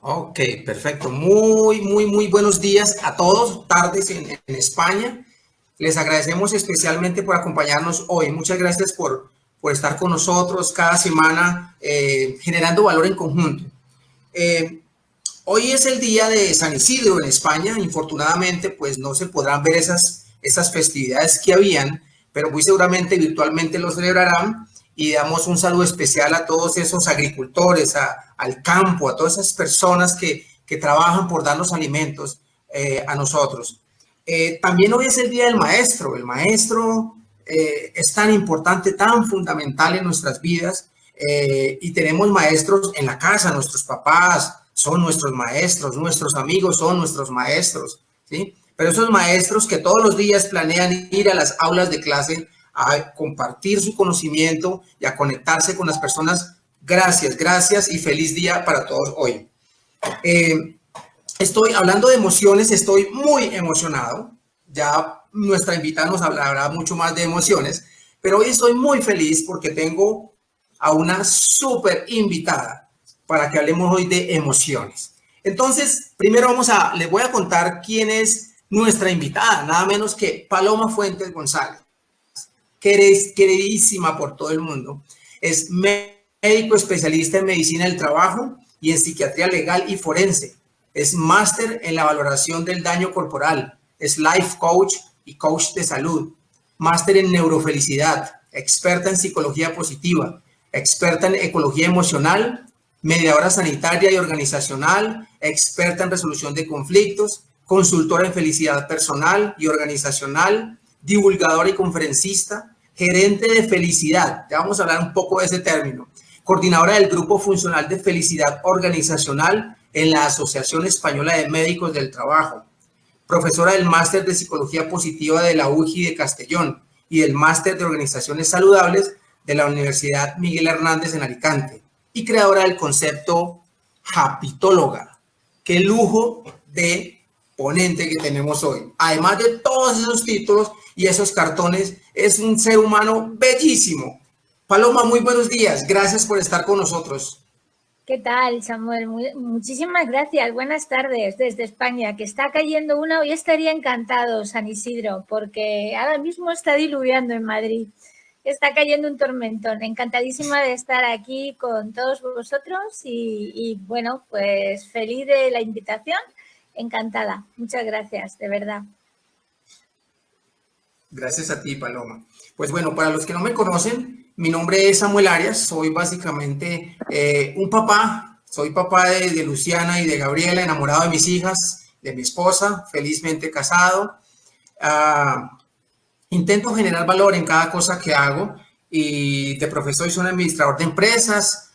Ok, perfecto. Muy buenos días a todos, tardes en España. Les agradecemos especialmente por acompañarnos hoy. Muchas gracias por estar con nosotros cada semana generando valor en conjunto. Eh, Hoy es el día de San Isidro en España. Infortunadamente, pues no se podrán ver esas festividades que habían, pero muy seguramente virtualmente lo celebrarán. Y damos un saludo especial a todos esos agricultores, al campo, a todas esas personas que trabajan por darnos alimentos a nosotros. También hoy es el Día del Maestro. El maestro es tan importante, tan fundamental en nuestras vidas. Y tenemos maestros en la casa, nuestros papás son nuestros maestros, nuestros amigos son nuestros maestros, ¿sí? Pero esos maestros que todos los días planean ir a las aulas de clase a compartir su conocimiento y a conectarse con las personas, gracias y feliz día para todos hoy. Estoy hablando de emociones, estoy muy emocionado. Ya nuestra invitada nos hablará mucho más de emociones, pero hoy estoy muy feliz porque tengo a una súper invitada para que hablemos hoy de emociones. Entonces, primero les voy a contar quién es nuestra invitada, nada menos que Paloma Fuentes González, que eres queridísima por todo el mundo. Es médico especialista en medicina del trabajo y en psiquiatría legal y forense. Es máster en la valoración del daño corporal. Es life coach y coach de salud. Máster en neurofelicidad. Experta en psicología positiva. Experta en ecología emocional. Mediadora sanitaria y organizacional. Experta en resolución de conflictos. Consultora en felicidad personal y organizacional. Divulgadora y conferencista. Gerente de felicidad. Ya vamos a hablar un poco de ese término. Coordinadora del Grupo Funcional de Felicidad Organizacional en la Asociación Española de Médicos del Trabajo, profesora del Máster de Psicología Positiva de la UJI de Castellón y del Máster de Organizaciones Saludables de la Universidad Miguel Hernández en Alicante y creadora del concepto Hapitóloga. ¡Qué lujo de ponente que tenemos hoy! Además de todos esos títulos y esos cartones, es un ser humano bellísimo. Paloma, muy buenos días. Gracias por estar con nosotros. ¿Qué tal, Samuel? Muchísimas gracias. Buenas tardes desde España, que está cayendo una. Hoy estaría encantado, San Isidro, porque ahora mismo está diluviando en Madrid. Está cayendo un tormentón. Encantadísima de estar aquí con todos vosotros y bueno, pues feliz de la invitación. Encantada. Muchas gracias, de verdad. Gracias a ti, Paloma. Pues bueno, para los que no me conocen, mi nombre es Samuel Arias, soy básicamente un papá, soy papá de Luciana y de Gabriela, enamorado de mis hijas, de mi esposa, felizmente casado. Intento generar valor en cada cosa que hago y de profesión soy un administrador de empresas,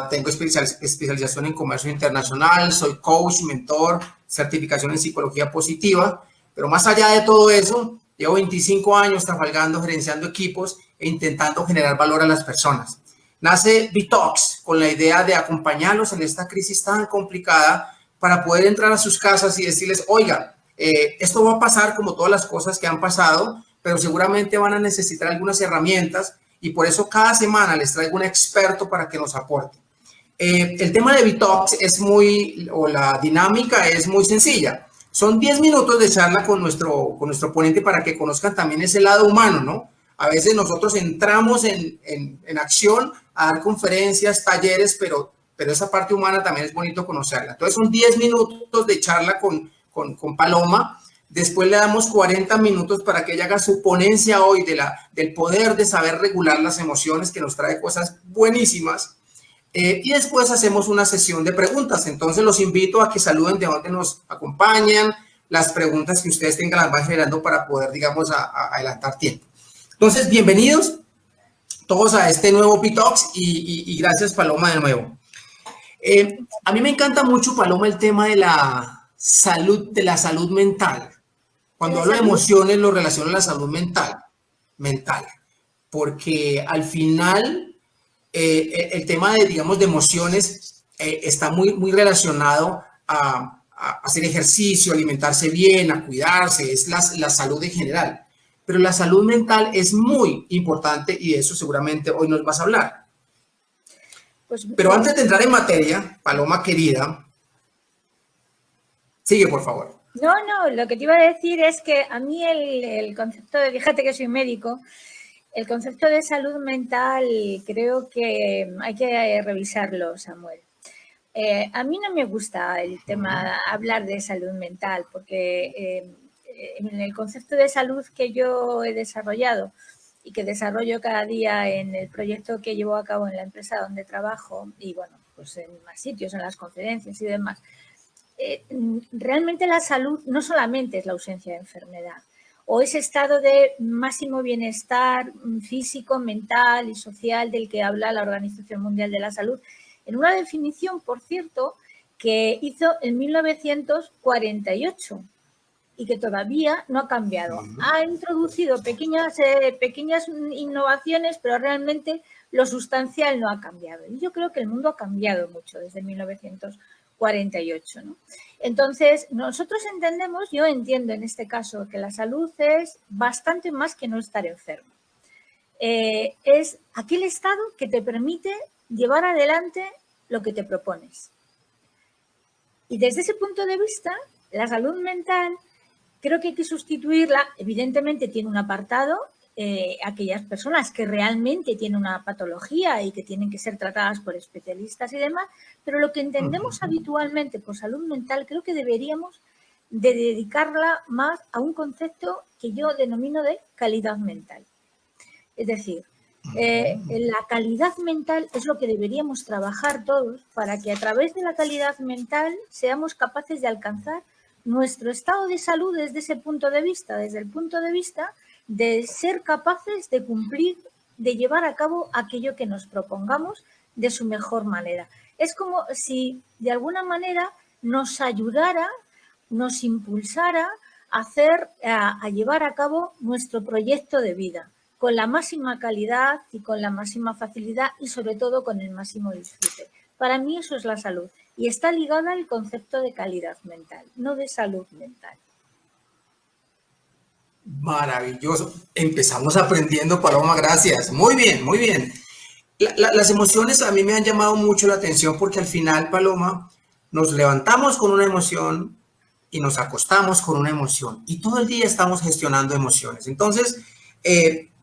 tengo especialización en comercio internacional, soy coach, mentor, certificación en psicología positiva, pero más allá de todo eso, llevo 25 años trabajando, gerenciando equipos e intentando generar valor a las personas. Nace Bitox con la idea de acompañarlos en esta crisis tan complicada para poder entrar a sus casas y decirles, oiga, esto va a pasar como todas las cosas que han pasado, pero seguramente van a necesitar algunas herramientas y por eso cada semana les traigo un experto para que nos aporte. El tema de Bitox la dinámica es muy sencilla. Son 10 minutos de charla con nuestro ponente para que conozcan también ese lado humano, ¿no? A veces nosotros entramos en acción a dar conferencias, talleres, pero esa parte humana también es bonito conocerla. Entonces son 10 minutos de charla con Paloma. Después le damos 40 minutos para que ella haga su ponencia hoy del poder de saber regular las emociones, que nos trae cosas buenísimas. Y después hacemos una sesión de preguntas. Entonces los invito a que saluden de donde nos acompañan. Las preguntas que ustedes tengan las van generando para poder, digamos, adelantar tiempo. Entonces, bienvenidos todos a este nuevo Bitox y gracias, Paloma, de nuevo. A mí me encanta mucho, Paloma, el tema de la salud mental. Cuando hablo de emociones, lo relaciono a la salud mental, porque al final el tema de, digamos, de emociones está muy relacionado a hacer ejercicio, alimentarse bien, a cuidarse, es la salud en general. Pero la salud mental es muy importante y de eso seguramente hoy nos vas a hablar. Pero antes de entrar en materia, Paloma querida, Sigue, por favor. No, lo que te iba a decir es que a mí el concepto de, fíjate que soy médico, el concepto de salud mental creo que hay que revisarlo, Samuel. A mí no me gusta el tema, hablar de salud mental, porque en el concepto de salud que yo he desarrollado y que desarrollo cada día en el proyecto que llevo a cabo en la empresa donde trabajo y, bueno, pues en más sitios, en las conferencias y demás, realmente la salud no solamente es la ausencia de enfermedad o ese estado de máximo bienestar físico, mental y social del que habla la Organización Mundial de la Salud, en una definición, por cierto, que hizo en 1948 y que todavía no ha cambiado. Ha introducido pequeñas innovaciones, pero realmente lo sustancial no ha cambiado. Y yo creo que el mundo ha cambiado mucho desde 1948, ¿no? Entonces, nosotros entendemos, yo entiendo en este caso, que la salud es bastante más que no estar enfermo. Es aquel estado que te permite llevar adelante lo que te propones. Y desde ese punto de vista, la salud mental creo que hay que sustituirla. Evidentemente tiene un apartado, aquellas personas que realmente tienen una patología y que tienen que ser tratadas por especialistas y demás, pero lo que entendemos habitualmente por salud mental creo que deberíamos de dedicarla más a un concepto que yo denomino de calidad mental. Es decir, la calidad mental es lo que deberíamos trabajar todos para que a través de la calidad mental seamos capaces de alcanzar nuestro estado de salud desde ese punto de vista, desde el punto de vista de ser capaces de cumplir, de llevar a cabo aquello que nos propongamos de su mejor manera. Es como si de alguna manera nos ayudara, nos impulsara a llevar a cabo nuestro proyecto de vida con la máxima calidad y con la máxima facilidad y sobre todo con el máximo disfrute. Para mí eso es la salud y está ligada al concepto de calidad mental, no de salud mental. Maravilloso. Empezamos aprendiendo, Paloma, gracias. Muy bien, muy bien. Las emociones a mí me han llamado mucho la atención porque al final, Paloma, nos levantamos con una emoción y nos acostamos con una emoción y todo el día estamos gestionando emociones. Entonces,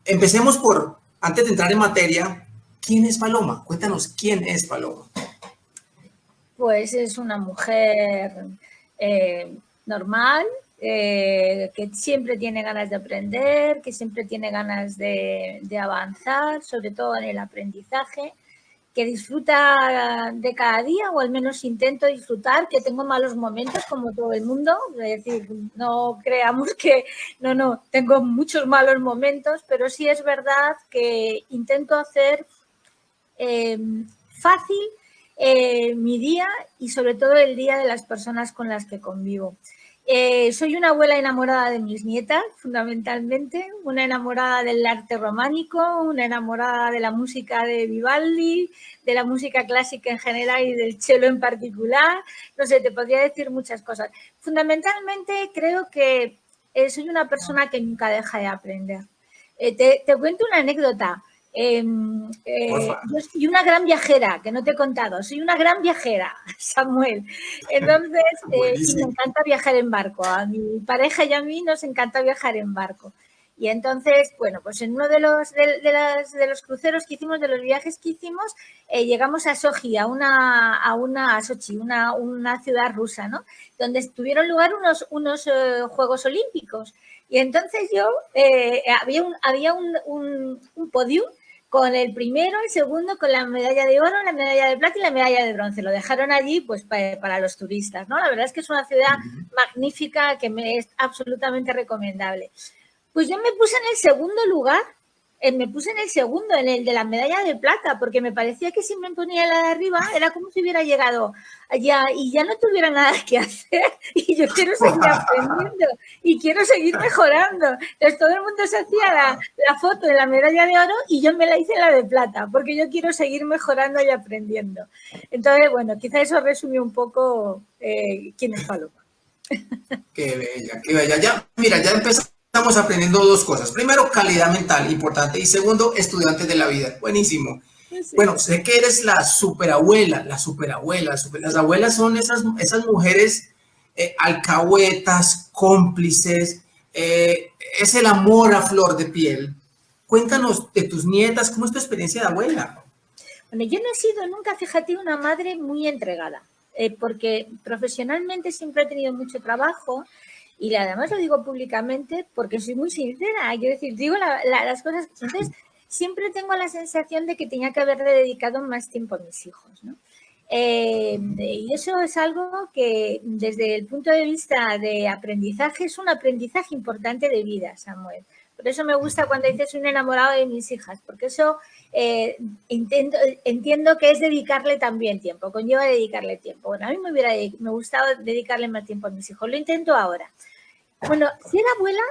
empecemos por, antes de entrar en materia, ¿quién es Paloma? Cuéntanos, ¿quién es Paloma? Pues es una mujer normal, que siempre tiene ganas de aprender, que siempre tiene ganas de avanzar, sobre todo en el aprendizaje, que disfruta de cada día, o al menos intento disfrutar, que tengo malos momentos como todo el mundo, es decir, no creamos que, no, tengo muchos malos momentos, pero sí es verdad que intento hacer fácil mi día y sobre todo el día de las personas con las que convivo. Soy una abuela enamorada de mis nietas, fundamentalmente, una enamorada del arte románico, una enamorada de la música de Vivaldi, de la música clásica en general y del cello en particular. No sé, te podría decir muchas cosas. Fundamentalmente creo que soy una persona que nunca deja de aprender. Te cuento una anécdota. Yo soy una gran viajera, que no te he contado, soy una gran viajera, Samuel. Entonces, y me encanta viajar en barco. A mi pareja y a mí nos encanta viajar en barco. Y entonces, bueno, pues en uno de los cruceros que hicimos, de los viajes que hicimos, llegamos a Sochi, a Sochi, una ciudad rusa, ¿no? Donde tuvieron lugar unos Juegos Olímpicos. Y entonces yo, había un podio con el primero, el segundo, con la medalla de oro, la medalla de plata y la medalla de bronce. Lo dejaron allí pues para los turistas, ¿no? La verdad es que es una ciudad magnífica que me es absolutamente recomendable. Pues yo me puse en el segundo lugar, en el de la medalla de plata, porque me parecía que si me ponía la de arriba era como si hubiera llegado allá y ya no tuviera nada que hacer y yo quiero seguir aprendiendo y quiero seguir mejorando. Entonces todo el mundo se hacía la foto de la medalla de oro y yo me la hice la de plata, porque yo quiero seguir mejorando y aprendiendo. Entonces, bueno, quizá eso resume un poco quién es Paloma. Qué bella, qué bella. Ya, mira, ya empezamos. Estamos aprendiendo dos cosas. Primero, calidad mental, importante. Y segundo, estudiantes de la vida. Buenísimo. Sí. Bueno, sé que eres la superabuela. Las abuelas son esas mujeres alcahuetas, cómplices, es el amor a flor de piel. Cuéntanos de tus nietas, ¿cómo es tu experiencia de abuela? Bueno, yo no he sido nunca, fíjate, una madre muy entregada, porque profesionalmente siempre he tenido mucho trabajo y además lo digo públicamente porque soy muy sincera, quiero decir, digo las cosas. Entonces, siempre tengo la sensación de que tenía que haberle dedicado más tiempo a mis hijos, ¿no? Y eso es algo que desde el punto de vista de aprendizaje es un aprendizaje importante de vida, Samuel. Por eso me gusta cuando dices un enamorado de mis hijas, porque eso entiendo que es dedicarle también tiempo, conlleva dedicarle tiempo. Bueno, a mí me gustaba dedicarle más tiempo a mis hijos, lo intento ahora. Bueno, ser abuela,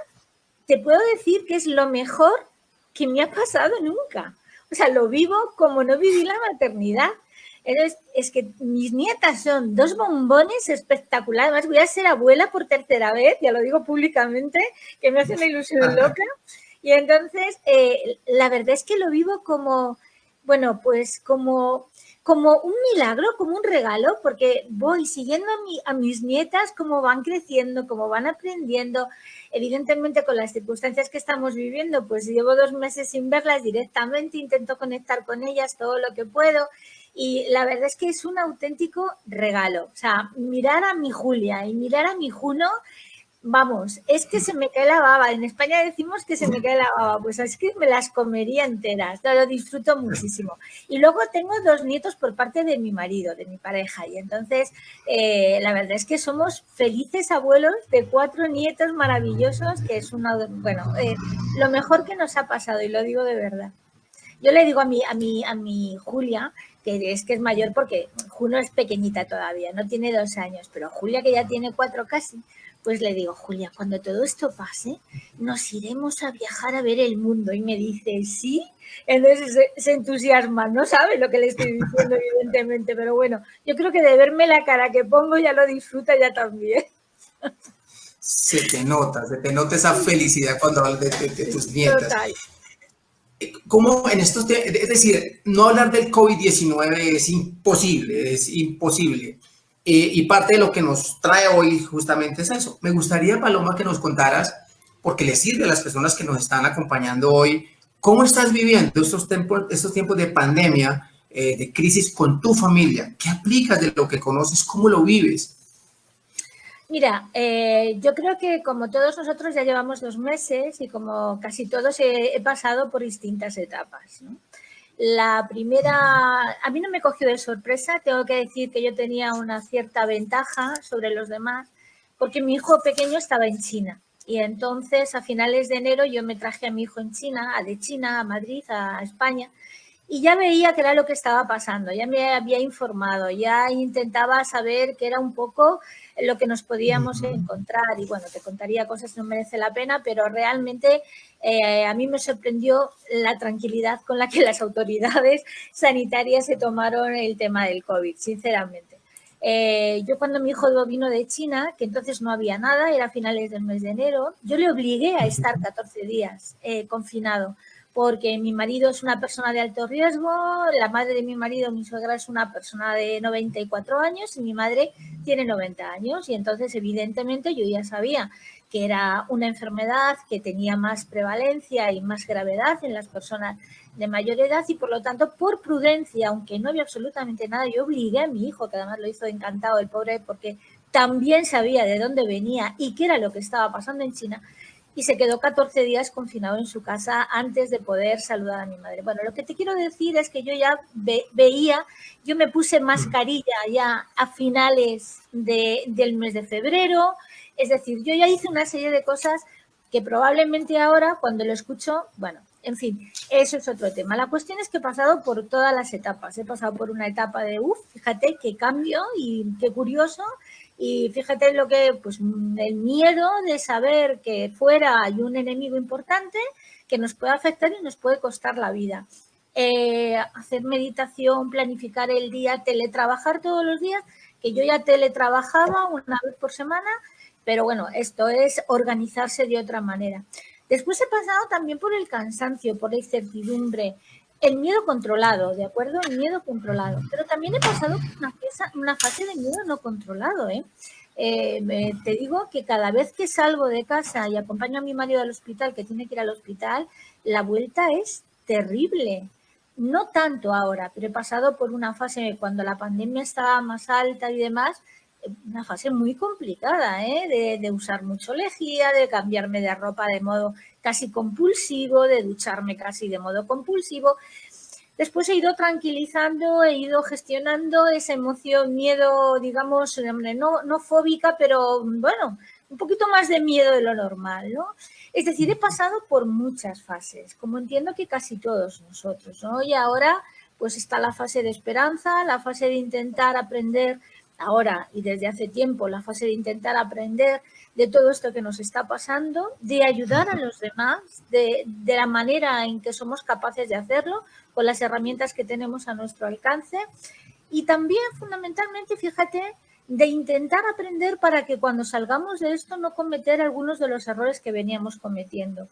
te puedo decir que es lo mejor que me ha pasado nunca. O sea, lo vivo como no viví la maternidad. Entonces, es que mis nietas son dos bombones espectaculares. Además, voy a ser abuela por tercera vez, ya lo digo públicamente, que me hace una ilusión loca. Y entonces, la verdad es que lo vivo como, bueno, pues como un milagro, como un regalo, porque voy siguiendo a mis nietas cómo van creciendo, cómo van aprendiendo. Evidentemente, con las circunstancias que estamos viviendo, pues llevo 2 meses sin verlas directamente, intento conectar con ellas todo lo que puedo. Y la verdad es que es un auténtico regalo. O sea, mirar a mi Julia y mirar a mi Juno, vamos, es que se me cae la baba. En España decimos que se me cae la baba, pues es que me las comería enteras, lo disfruto muchísimo. Y luego tengo 2 nietos por parte de mi marido, de mi pareja, y entonces la verdad es que somos felices abuelos de 4 nietos maravillosos, que es lo mejor que nos ha pasado, y lo digo de verdad. Yo le digo a mi Julia, que es mayor porque Juno es pequeñita todavía, no tiene 2 años, pero Julia, que ya tiene 4 casi, pues le digo, Julia, cuando todo esto pase, nos iremos a viajar a ver el mundo. Y me dice, ¿sí? Entonces se entusiasma, no sabe lo que le estoy diciendo, evidentemente, pero bueno, yo creo que de verme la cara que pongo ya lo disfruta ya también. Se te nota esa felicidad cuando hablas de tus nietas. Total. ¿Cómo en estos es decir, no hablar del COVID-19 es imposible. Y parte de lo que nos trae hoy justamente es eso. Me gustaría, Paloma, que nos contaras, porque le sirve a las personas que nos están acompañando hoy, ¿cómo estás viviendo estos tiempos de pandemia, de crisis con tu familia? ¿Qué aplicas de lo que conoces? ¿Cómo lo vives? Mira, yo creo que como todos nosotros ya llevamos 2 meses y como casi todos he pasado por distintas etapas, ¿no? La primera, a mí no me cogió de sorpresa, tengo que decir que yo tenía una cierta ventaja sobre los demás, porque mi hijo pequeño estaba en China. Y entonces a finales de enero yo me traje a mi hijo de China a Madrid, a España, y ya veía que era lo que estaba pasando, ya me había informado, ya intentaba saber qué era un poco lo que nos podíamos encontrar. Y bueno, te contaría cosas que no merece la pena, pero realmente a mí me sorprendió la tranquilidad con la que las autoridades sanitarias se tomaron el tema del COVID, sinceramente. Yo cuando mi hijo vino de China, que entonces no había nada, era a finales del mes de enero, yo le obligué a estar 14 días confinado, porque mi marido es una persona de alto riesgo, la madre de mi marido, mi suegra, es una persona de 94 años y mi madre tiene 90 años. Y entonces, evidentemente, yo ya sabía que era una enfermedad que tenía más prevalencia y más gravedad en las personas de mayor edad y, por lo tanto, por prudencia, aunque no había absolutamente nada, yo obligué a mi hijo, que además lo hizo encantado el pobre, porque también sabía de dónde venía y qué era lo que estaba pasando en China, y se quedó 14 días confinado en su casa antes de poder saludar a mi madre. Bueno, lo que te quiero decir es que yo ya veía, yo me puse mascarilla ya a finales del mes de febrero, es decir, yo ya hice una serie de cosas que probablemente ahora, cuando lo escucho, bueno, en fin, eso es otro tema. La cuestión es que he pasado por todas las etapas. He pasado por una etapa de, fíjate qué cambio y qué curioso. Y fíjate lo que, pues el miedo de saber que fuera hay un enemigo importante que nos puede afectar y nos puede costar la vida. Hacer meditación, planificar el día, teletrabajar todos los días, que yo ya teletrabajaba una vez por semana, pero bueno, esto es organizarse de otra manera. Después he pasado también por el cansancio, por la incertidumbre, el miedo controlado, ¿de acuerdo? El miedo controlado. Pero también he pasado por una fase de miedo no controlado, ¿eh? Te digo que cada vez que salgo de casa y acompaño a mi marido al hospital, que tiene que ir al hospital, la vuelta es terrible. No tanto ahora, pero he pasado por una fase cuando la pandemia estaba más alta y demás, una fase muy complicada, de usar mucho lejía, de cambiarme de ropa de modo casi compulsivo, de ducharme casi de modo compulsivo. Después he ido tranquilizando, he ido gestionando esa emoción, miedo, digamos, no fóbica, pero bueno, un poquito más de miedo de lo normal, ¿no? Es decir, he pasado por muchas fases, como entiendo que casi todos nosotros, ¿no? Y ahora pues está la fase de esperanza, la fase de intentar aprender ahora y desde hace tiempo, la fase de intentar aprender de todo esto que nos está pasando, de ayudar a los demás, de la manera en que somos capaces de hacerlo, con las herramientas que tenemos a nuestro alcance y también fundamentalmente, fíjate, de intentar aprender para que cuando salgamos de esto no cometer algunos de los errores que veníamos cometiendo.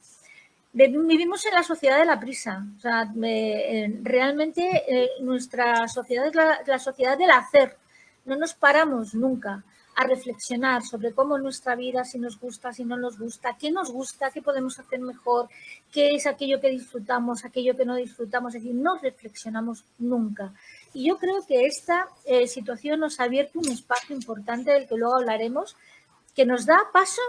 Vivimos en la sociedad de la prisa, o sea, realmente nuestra sociedad es la sociedad del hacer, no nos paramos nunca a reflexionar sobre cómo nuestra vida, si nos gusta, si no nos gusta, qué podemos hacer mejor, qué es aquello que disfrutamos, aquello que no disfrutamos, es decir, no reflexionamos nunca. Y yo creo que esta situación nos ha abierto un espacio importante del que luego hablaremos, que nos da paso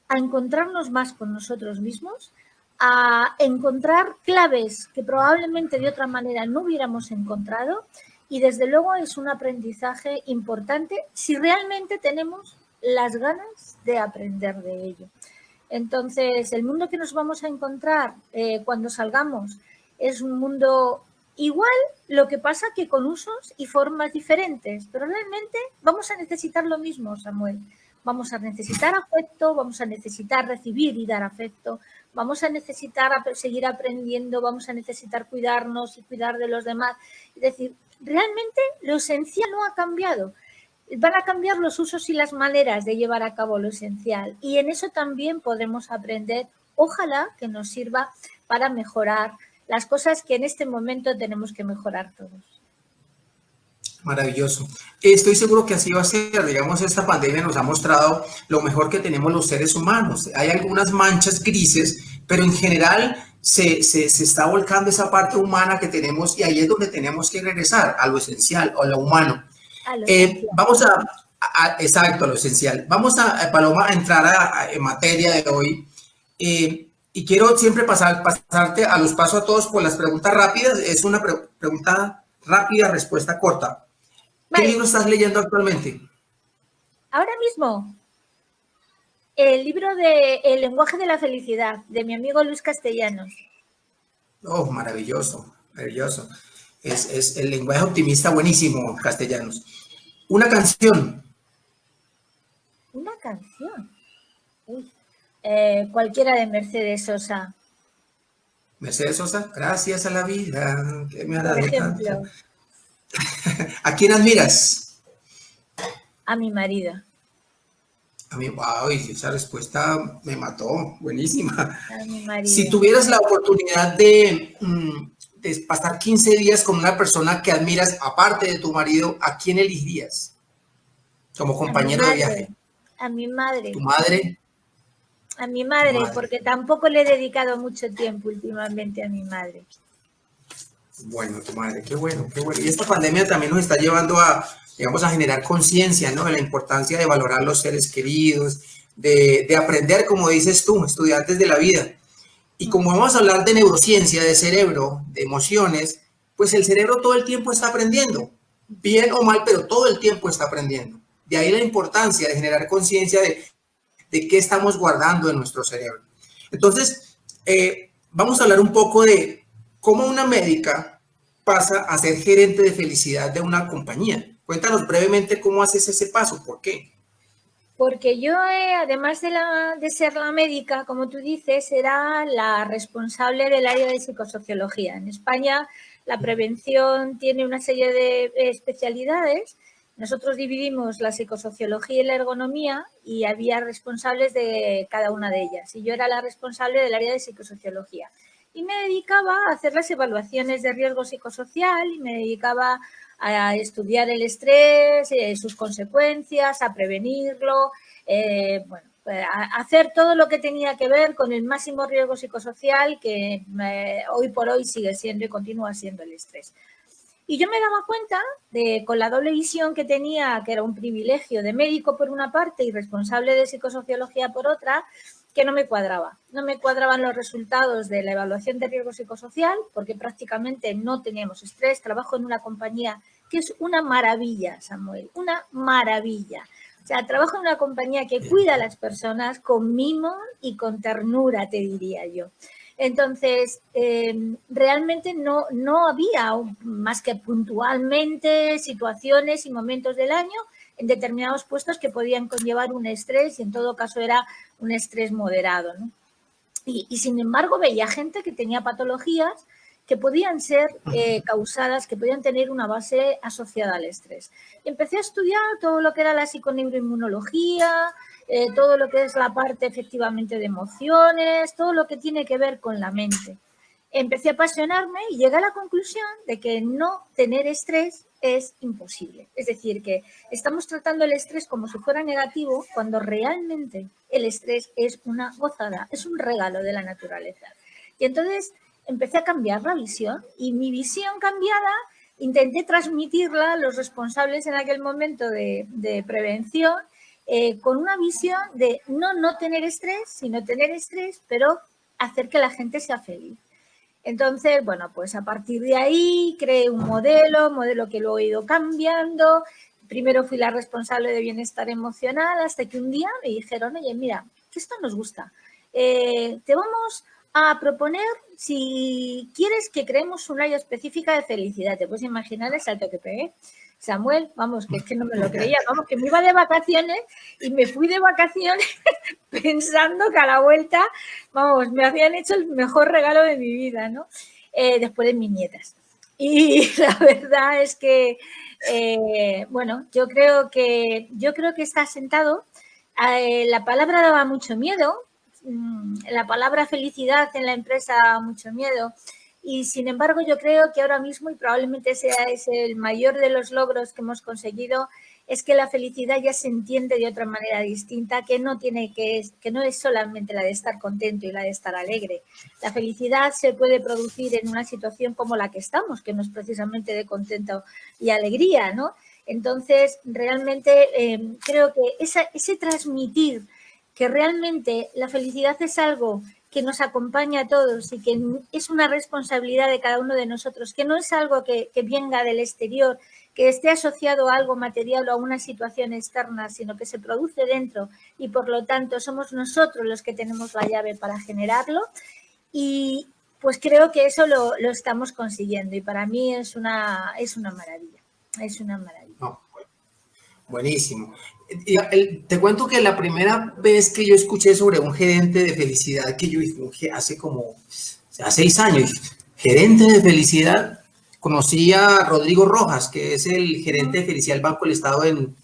a encontrarnos más con nosotros mismos, a encontrar claves que probablemente de otra manera no hubiéramos encontrado y desde luego es un aprendizaje importante si realmente tenemos las ganas de aprender de ello. Entonces, el mundo que nos vamos a encontrar cuando salgamos es un mundo igual, lo que pasa que con usos y formas diferentes, pero realmente vamos a necesitar lo mismo, Samuel. Vamos a necesitar afecto, vamos a necesitar recibir y dar afecto, vamos a necesitar seguir aprendiendo, vamos a necesitar cuidarnos y cuidar de los demás. Es decir, realmente lo esencial no ha cambiado. Van a cambiar los usos y las maneras de llevar a cabo lo esencial. Y en eso también podemos aprender, ojalá que nos sirva para mejorar las cosas que en este momento tenemos que mejorar todos. Maravilloso. Estoy seguro que así va a ser. Digamos, esta pandemia nos ha mostrado lo mejor que tenemos los seres humanos. Hay algunas manchas grises, pero en general se está volcando esa parte humana que tenemos y ahí es donde tenemos que regresar a lo esencial, a lo humano. Vamos exacto, a lo esencial. Vamos Paloma, a entrar en materia de hoy. Y quiero siempre pasarte a los pasos a todos por las preguntas rápidas. Es una pregunta rápida, respuesta corta. ¿Qué libro estás leyendo actualmente? Ahora mismo, el libro de El lenguaje de la felicidad, de mi amigo Luis Castellanos. Oh, maravilloso, maravilloso. Es el lenguaje optimista, buenísimo, Castellanos. Una canción. Una canción. Uy. Cualquiera de Mercedes Sosa. Mercedes Sosa, gracias a la vida que me ha dado por ejemplo. ¿A quién admiras? A mi marido. A mí, wow, esa respuesta me mató, buenísima. A mi marido. Si tuvieras la oportunidad de pasar 15 días con una persona que admiras, aparte de tu marido, ¿a quién elegirías como compañero de viaje? A mi madre. ¿Tu madre? A mi madre, porque tampoco le he dedicado mucho tiempo últimamente a mi madre. Bueno, tu madre, qué bueno, qué bueno. Y esta pandemia también nos está llevando digamos, a generar conciencia, ¿no? De la importancia de valorar los seres queridos, de aprender, como dices tú, estudiantes de la vida. Y como vamos a hablar de neurociencia, de cerebro, de emociones, pues el cerebro todo el tiempo está aprendiendo, bien o mal, pero todo el tiempo está aprendiendo. De ahí la importancia de generar conciencia de qué estamos guardando en nuestro cerebro. Entonces, vamos a hablar un poco de cómo una médica pasa a ser gerente de felicidad de una compañía. Cuéntanos brevemente cómo haces ese paso, ¿por qué? Porque yo, además de ser la médica, como tú dices, era la responsable del área de psicosociología. En España la prevención tiene una serie de especialidades. Nosotros dividimos la psicosociología y la ergonomía y había responsables de cada una de ellas. Y yo era la responsable del área de psicosociología. Y me dedicaba a hacer las evaluaciones de riesgo psicosocial y me dedicaba a estudiar el estrés, sus consecuencias, a prevenirlo, bueno, a hacer todo lo que tenía que ver con el máximo riesgo psicosocial que hoy por hoy sigue siendo y continúa siendo el estrés. Y yo me daba cuenta con la doble visión que tenía, que era un privilegio de médico por una parte y responsable de psicosociología por otra, que no me cuadraba. No me cuadraban los resultados de la evaluación de riesgo psicosocial porque prácticamente no teníamos estrés. Trabajo en una compañía que es una maravilla, Samuel, una maravilla. O sea, trabajo en una compañía que cuida a las personas con mimo y con ternura, te diría yo. Entonces, realmente no había más que puntualmente situaciones y momentos del año en determinados puestos que podían conllevar un estrés y en todo caso era un estrés moderado, ¿no? Y sin embargo veía gente que tenía patologías que podían ser causadas, que podían tener una base asociada al estrés. Y empecé a estudiar todo lo que era la psiconeuroinmunología, todo lo que es la parte efectivamente de emociones, todo lo que tiene que ver con la mente. Empecé a apasionarme y llegué a la conclusión de que no tener estrés es imposible. Es decir, que estamos tratando el estrés como si fuera negativo cuando realmente el estrés es una gozada, es un regalo de la naturaleza. Y entonces empecé a cambiar la visión y mi visión cambiada intenté transmitirla a los responsables en aquel momento de prevención con una visión de no tener estrés, sino tener estrés, pero hacer que la gente sea feliz. Entonces, bueno, pues a partir de ahí creé un modelo que luego he ido cambiando. Primero fui la responsable de bienestar emocional hasta que un día me dijeron, oye, mira, que esto nos gusta. Te vamos a proponer si quieres que creemos un área específica de felicidad. Te puedes imaginar el salto que pegué. Samuel, vamos, que es que no me lo creía, vamos, que me iba de vacaciones y me fui de vacaciones pensando que a la vuelta, vamos, me habían hecho el mejor regalo de mi vida, ¿no? Después de mis nietas. Y la verdad es que, bueno, yo creo que está sentado. La palabra daba mucho miedo, la palabra felicidad en la empresa daba mucho miedo. Y sin embargo, yo creo que ahora mismo, y probablemente sea ese el mayor de los logros que hemos conseguido, es que la felicidad ya se entiende de otra manera distinta, que no es solamente la de estar contento y la de estar alegre. La felicidad se puede producir en una situación como la que estamos, que no es precisamente de contento y alegría, ¿no? Entonces, realmente creo que ese transmitir que realmente la felicidad es algo que nos acompaña a todos y que es una responsabilidad de cada uno de nosotros, que no es algo que venga del exterior, que esté asociado a algo material o a una situación externa, sino que se produce dentro y por lo tanto somos nosotros los que tenemos la llave para generarlo. Y pues creo que eso lo estamos consiguiendo y para mí es una maravilla, es una maravilla. No, buenísimo. Te cuento que la primera vez que yo escuché sobre un gerente de felicidad, que yo hace como 6 años, gerente de felicidad, conocí a Rodrigo Rojas, que es el gerente de felicidad del Banco del Estado en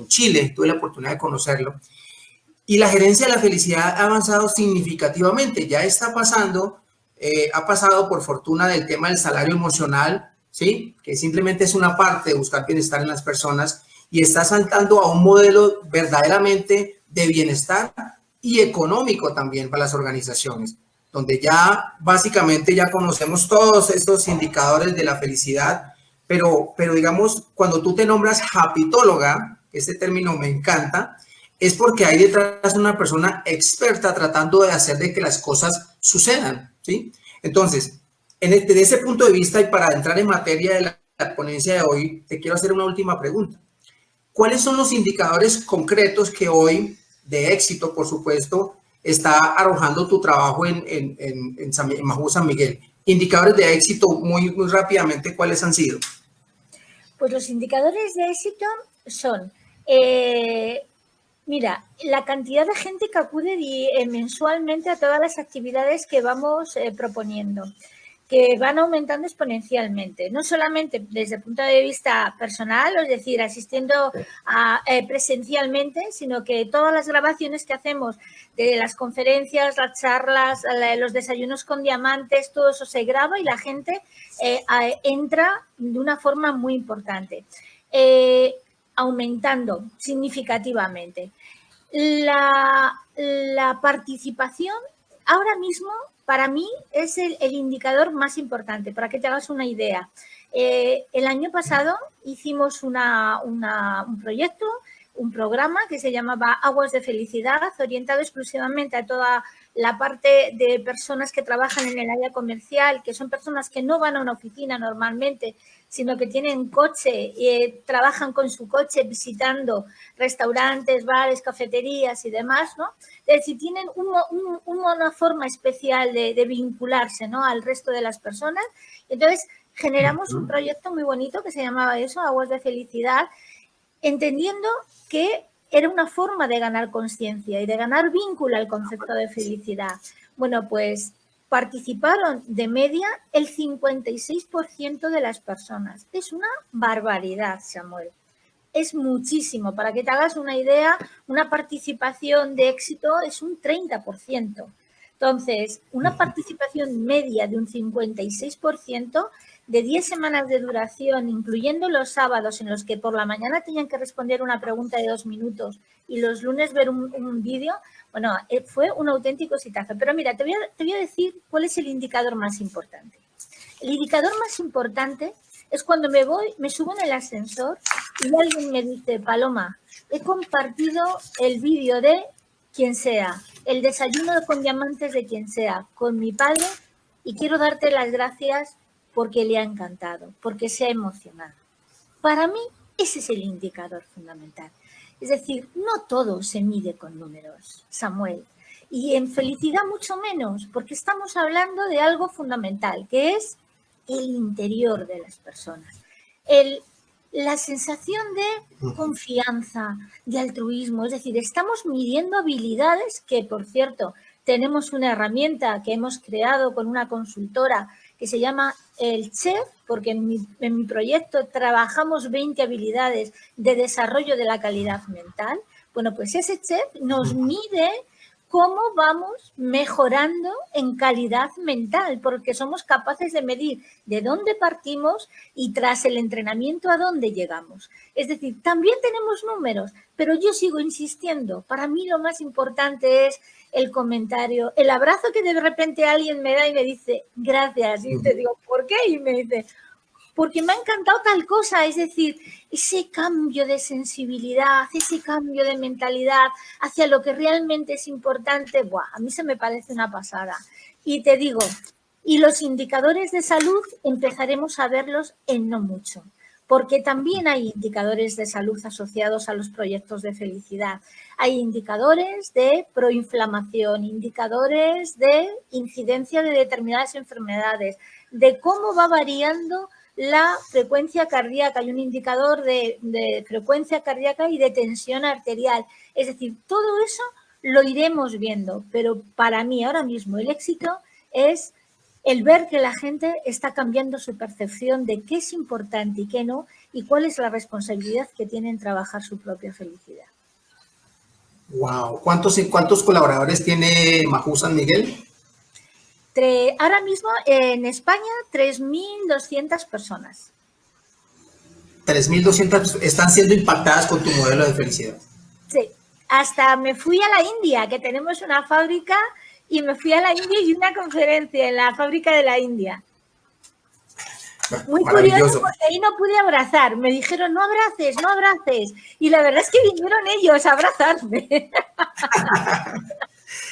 Chile, tuve la oportunidad de conocerlo. Y la gerencia de la felicidad ha avanzado significativamente, ya está pasando, ha pasado por fortuna del tema del salario emocional, ¿sí? Que simplemente es una parte de buscar bienestar en las personas, y está saltando a un modelo verdaderamente de bienestar y económico también para las organizaciones, donde ya básicamente ya conocemos todos estos indicadores de la felicidad, pero digamos, cuando tú te nombras hapitóloga, este término me encanta, es porque hay detrás una persona experta tratando de hacer de que las cosas sucedan, ¿sí? Entonces, desde ese punto de vista y para entrar en materia de la ponencia de hoy, te quiero hacer una última pregunta. ¿Cuáles son los indicadores concretos que hoy, de éxito, por supuesto, está arrojando tu trabajo en Majú San Miguel? Indicadores de éxito, muy rápidamente, ¿cuáles han sido? Pues los indicadores de éxito son, mira, la cantidad de gente que acude mensualmente a todas las actividades que vamos proponiendo. que van aumentando exponencialmente, no solamente desde el punto de vista personal, es decir, asistiendo presencialmente, sino que todas las grabaciones que hacemos de las conferencias, las charlas, los desayunos con diamantes, todo eso se graba y la gente entra de una forma muy importante, aumentando significativamente. La participación ahora mismo para mí es el indicador más importante, para que te hagas una idea. El año pasado hicimos un proyecto, un programa que se llamaba Aguas de Felicidad, orientado exclusivamente a toda la parte de personas que trabajan en el área comercial, que son personas que no van a una oficina normalmente, sino que tienen coche y trabajan con su coche visitando restaurantes, bares, cafeterías y demás, ¿no? Es decir, tienen una forma especial de vincularse, ¿no?, al resto de las personas. Entonces, generamos un proyecto muy bonito que se llamaba eso, Aguas de Felicidad, entendiendo que era una forma de ganar conciencia y de ganar vínculo al concepto de felicidad. Bueno, pues participaron de media el 56% de las personas. Es una barbaridad, Samuel. Es muchísimo. Para que te hagas una idea, una participación de éxito es un 30%. Entonces, una participación media de un 56%, de 10 semanas de duración, incluyendo los sábados en los que por la mañana tenían que responder una pregunta de 2 minutos y los lunes ver un vídeo, bueno, fue un auténtico exitazo. Pero mira, te voy a decir cuál es el indicador más importante. El indicador más importante es cuando me subo en el ascensor y alguien me dice, Paloma, he compartido el vídeo de quien sea, el desayuno con diamantes de quien sea, con mi padre, y quiero darte las gracias porque le ha encantado, porque se ha emocionado. Para mí, ese es el indicador fundamental. Es decir, no todo se mide con números, Samuel. Y en felicidad mucho menos, porque estamos hablando de algo fundamental, que es el interior de las personas. La sensación de confianza, de altruismo, es decir, estamos midiendo habilidades que, por cierto, tenemos una herramienta que hemos creado con una consultora que se llama el CHEF, porque en mi proyecto trabajamos 20 habilidades de desarrollo de la calidad mental. Bueno, pues ese CHEF nos mide cómo vamos mejorando en calidad mental, porque somos capaces de medir de dónde partimos y tras el entrenamiento a dónde llegamos. Es decir, también tenemos números, pero yo sigo insistiendo. Para mí lo más importante es el comentario, el abrazo que de repente alguien me da y me dice, gracias, y te digo, ¿por qué? Y me dice, porque me ha encantado tal cosa, es decir, ese cambio de sensibilidad, ese cambio de mentalidad hacia lo que realmente es importante, ¡buah!, a mí se me parece una pasada. Y te digo, y los indicadores de salud empezaremos a verlos en no mucho, porque también hay indicadores de salud asociados a los proyectos de felicidad. Hay indicadores de proinflamación, indicadores de incidencia de determinadas enfermedades, de cómo va variando la frecuencia cardíaca. Hay un indicador de frecuencia cardíaca y de tensión arterial. Es decir, todo eso lo iremos viendo, pero para mí ahora mismo el éxito es el ver que la gente está cambiando su percepción de qué es importante y qué no, y cuál es la responsabilidad que tiene en trabajar su propia felicidad. Wow. ¿Cuántos colaboradores tiene Majú San Miguel? Ahora mismo en España 3.200 personas. 3.200 están siendo impactadas con tu modelo de felicidad. Sí, hasta me fui a la India, que tenemos una fábrica, y me fui a la India y una conferencia en la fábrica de la India. Muy curioso, porque ahí no pude abrazar. Me dijeron, no abraces, no abraces. Y la verdad es que vinieron ellos a abrazarme.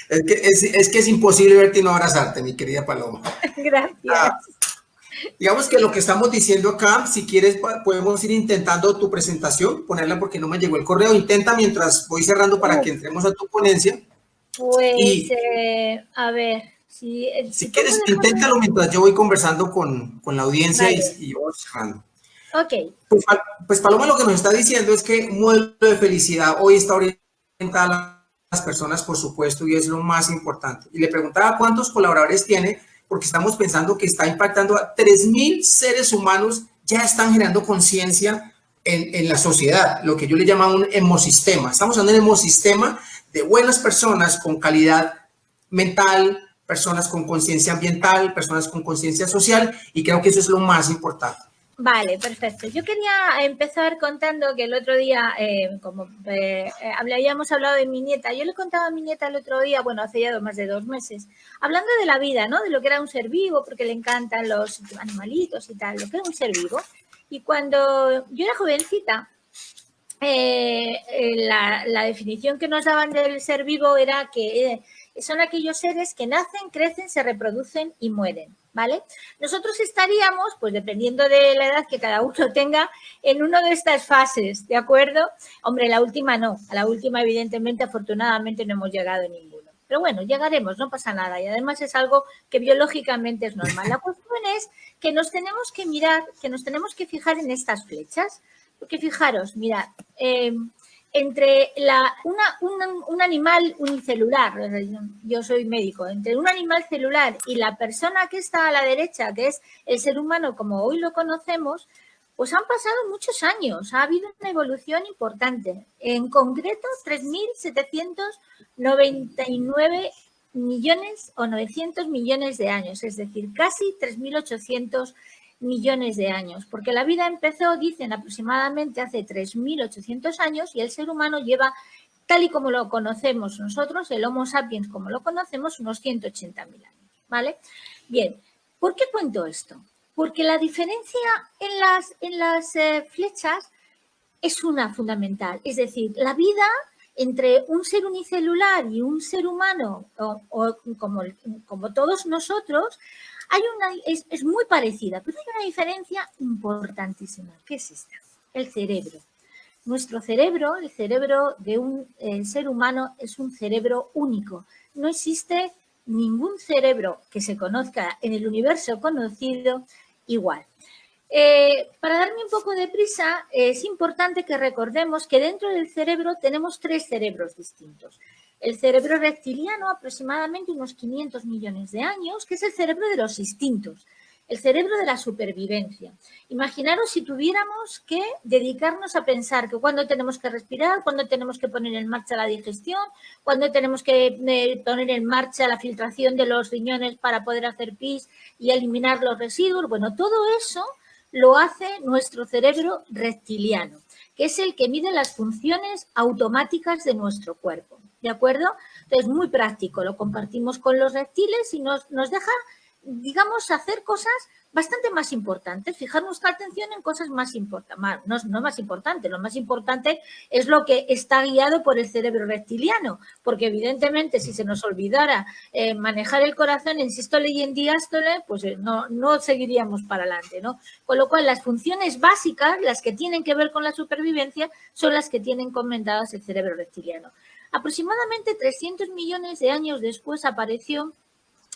Es que es imposible verte y no abrazarte, mi querida Paloma. Gracias. Digamos que lo que estamos diciendo acá, si quieres, podemos ir intentando tu presentación, ponerla porque no me llegó el correo. Intenta mientras voy cerrando para que entremos a tu ponencia. Pues, a ver. Si quieres, inténtalo mientras yo voy conversando con la audiencia, vale, y vamos cerrando. Ok. Pues Paloma lo que nos está diciendo es que un modelo de felicidad hoy está orientado a las personas, por supuesto, y es lo más importante. Y le preguntaba cuántos colaboradores tiene, porque estamos pensando que está impactando a 3.000 seres humanos, ya están generando conciencia en la sociedad, lo que yo le llamo un hemosistema. Estamos hablando de un hemosistema de buenas personas con calidad mental, personas con conciencia ambiental, personas con conciencia social, y creo que eso es lo más importante. Vale, perfecto. Yo quería empezar contando que el otro día, habíamos hablado de mi nieta, yo le contaba a mi nieta el otro día, bueno, hace ya más de 2 meses, hablando de la vida, ¿no? De lo que era un ser vivo, porque le encantan los animalitos y tal, lo que era un ser vivo. Y cuando yo era jovencita, la definición que nos daban del ser vivo era que son aquellos seres que nacen, crecen, se reproducen y mueren, ¿vale? Nosotros estaríamos, pues dependiendo de la edad que cada uno tenga, en una de estas fases, ¿de acuerdo? Hombre, la última no, a la última evidentemente, afortunadamente no hemos llegado a ninguno. Pero bueno, llegaremos, no pasa nada, y además es algo que biológicamente es normal. La cuestión es que nos tenemos que mirar, que nos tenemos que fijar en estas flechas, porque fijaros, mirad, entre un animal unicelular, yo soy médico, entre un animal celular y la persona que está a la derecha, que es el ser humano como hoy lo conocemos, pues han pasado muchos años, ha habido una evolución importante. En concreto, 3.799 millones o 900 millones de años, es decir, casi 3.800 millones de años, porque la vida empezó, dicen, aproximadamente hace 3.800 años y el ser humano lleva, tal y como lo conocemos nosotros, el Homo sapiens como lo conocemos, unos 180.000 años, ¿vale? Bien, ¿por qué cuento esto? Porque la diferencia en las flechas es una fundamental, es decir, la vida entre un ser unicelular y un ser humano, o como todos nosotros, es muy parecida, pero hay una diferencia importantísima. ¿Qué es esta? El cerebro. Nuestro cerebro, el cerebro de un ser humano, es un cerebro único. No existe ningún cerebro que se conozca en el universo conocido igual. Para darme un poco de prisa, es importante que recordemos que dentro del cerebro tenemos 3 cerebros distintos. El cerebro reptiliano, aproximadamente unos 500 millones de años, que es el cerebro de los instintos, el cerebro de la supervivencia. Imaginaros si tuviéramos que dedicarnos a pensar que cuándo tenemos que respirar, cuándo tenemos que poner en marcha la digestión, cuándo tenemos que poner en marcha la filtración de los riñones para poder hacer pis y eliminar los residuos. Bueno, todo eso lo hace nuestro cerebro reptiliano, que es el que mide las funciones automáticas de nuestro cuerpo, ¿de acuerdo? Entonces, muy práctico, lo compartimos con los reptiles y nos deja, digamos, hacer cosas bastante más importantes, fijar nuestra atención en cosas más importantes, no más importantes, lo más importante es lo que está guiado por el cerebro reptiliano, porque evidentemente si se nos olvidara manejar el corazón en sístole y en diástole, pues no seguiríamos para adelante, ¿no? Con lo cual las funciones básicas, las que tienen que ver con la supervivencia, son las que tienen comentadas el cerebro reptiliano. Aproximadamente 300 millones de años después apareció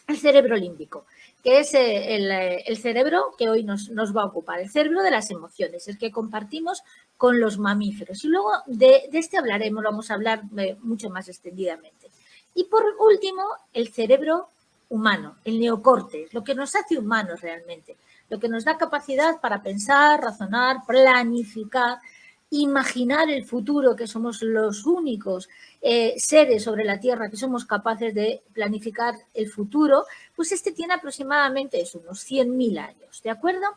el cerebro límbico, que es el cerebro que hoy nos va a ocupar, el cerebro de las emociones, el que compartimos con los mamíferos. Y luego de este hablaremos, lo vamos a hablar mucho más extendidamente. Y por último, el cerebro humano, el neocórtex, lo que nos hace humanos realmente, lo que nos da capacidad para pensar, razonar, planificar, imaginar el futuro, que somos los únicos seres sobre la Tierra que somos capaces de planificar el futuro, pues este tiene aproximadamente unos 100.000 años, ¿de acuerdo?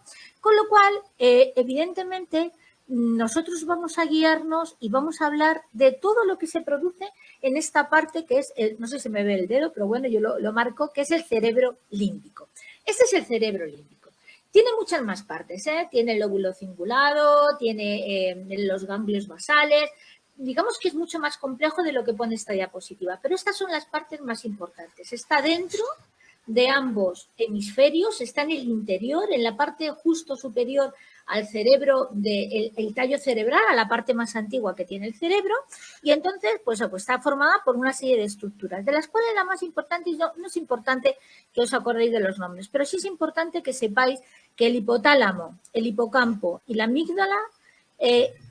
Con lo cual, evidentemente, nosotros vamos a guiarnos y vamos a hablar de todo lo que se produce en esta parte que es, no sé si se me ve el dedo, pero bueno, yo lo marco, que es el cerebro límbico. Este es el cerebro límbico. Tiene muchas más partes, ¿eh? Tiene el lóbulo cingulado, tiene los ganglios basales. Digamos que es mucho más complejo de lo que pone esta diapositiva, pero estas son las partes más importantes. Está dentro de ambos hemisferios, está en el interior, en la parte justo superior al cerebro, el tallo cerebral, a la parte más antigua que tiene el cerebro, y entonces pues está formada por una serie de estructuras, de las cuales la más importante, no es importante que os acordéis de los nombres, pero sí es importante que sepáis que el hipotálamo, el hipocampo y la amígdala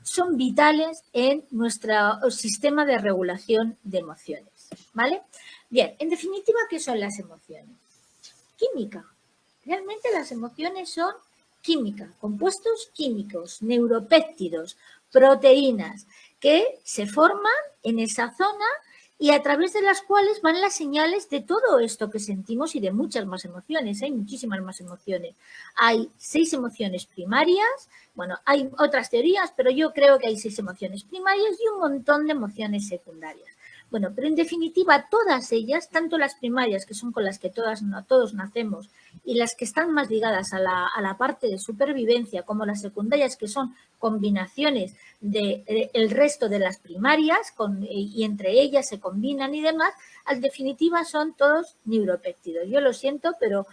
son vitales en nuestro sistema de regulación de emociones, ¿vale? Bien, en definitiva, ¿qué son las emociones? química. Realmente las emociones son química, compuestos químicos, neuropéptidos, proteínas, que se forman en esa zona y a través de las cuales van las señales de todo esto que sentimos y de muchas más emociones. Hay muchísimas más emociones. Hay 6 emociones primarias, bueno, hay otras teorías, pero yo creo que hay 6 emociones primarias y un montón de emociones secundarias. Bueno, pero en definitiva todas ellas, tanto las primarias, que son con las que todos nacemos, y las que están más ligadas a la parte de supervivencia, como las secundarias, que son combinaciones del resto de las primarias y entre ellas se combinan y demás, en definitiva son todos neuropéptidos. Yo lo siento, pero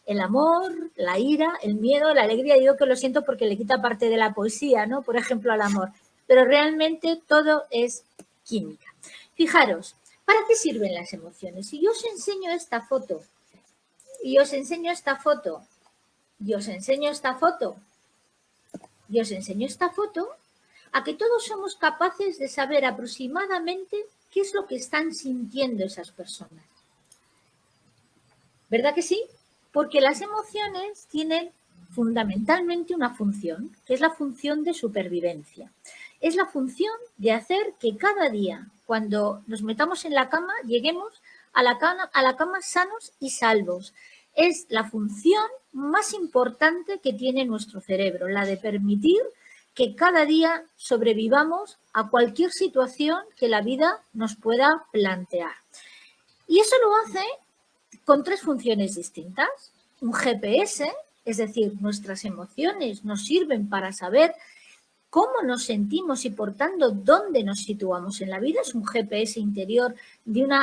el amor, la ira, el miedo, la alegría, digo que lo siento porque le quita parte de la poesía, ¿no? Por ejemplo, al amor. Pero realmente todo es química. Fijaros, ¿para qué sirven las emociones? Si yo os enseño esta foto, y os enseño esta foto, y os enseño esta foto, y os enseño esta foto, a que todos somos capaces de saber aproximadamente qué es lo que están sintiendo esas personas. ¿Verdad que sí? Porque las emociones tienen fundamentalmente una función, que es la función de supervivencia. Es la función de hacer que cada día, cuando nos metamos en la cama, lleguemos a la cama sanos y salvos. Es la función más importante que tiene nuestro cerebro, la de permitir que cada día sobrevivamos a cualquier situación que la vida nos pueda plantear. Y eso lo hace con 3 funciones distintas. Un GPS, es decir, nuestras emociones nos sirven para saber cómo nos sentimos y, por tanto, dónde nos situamos en la vida. Es un GPS interior de un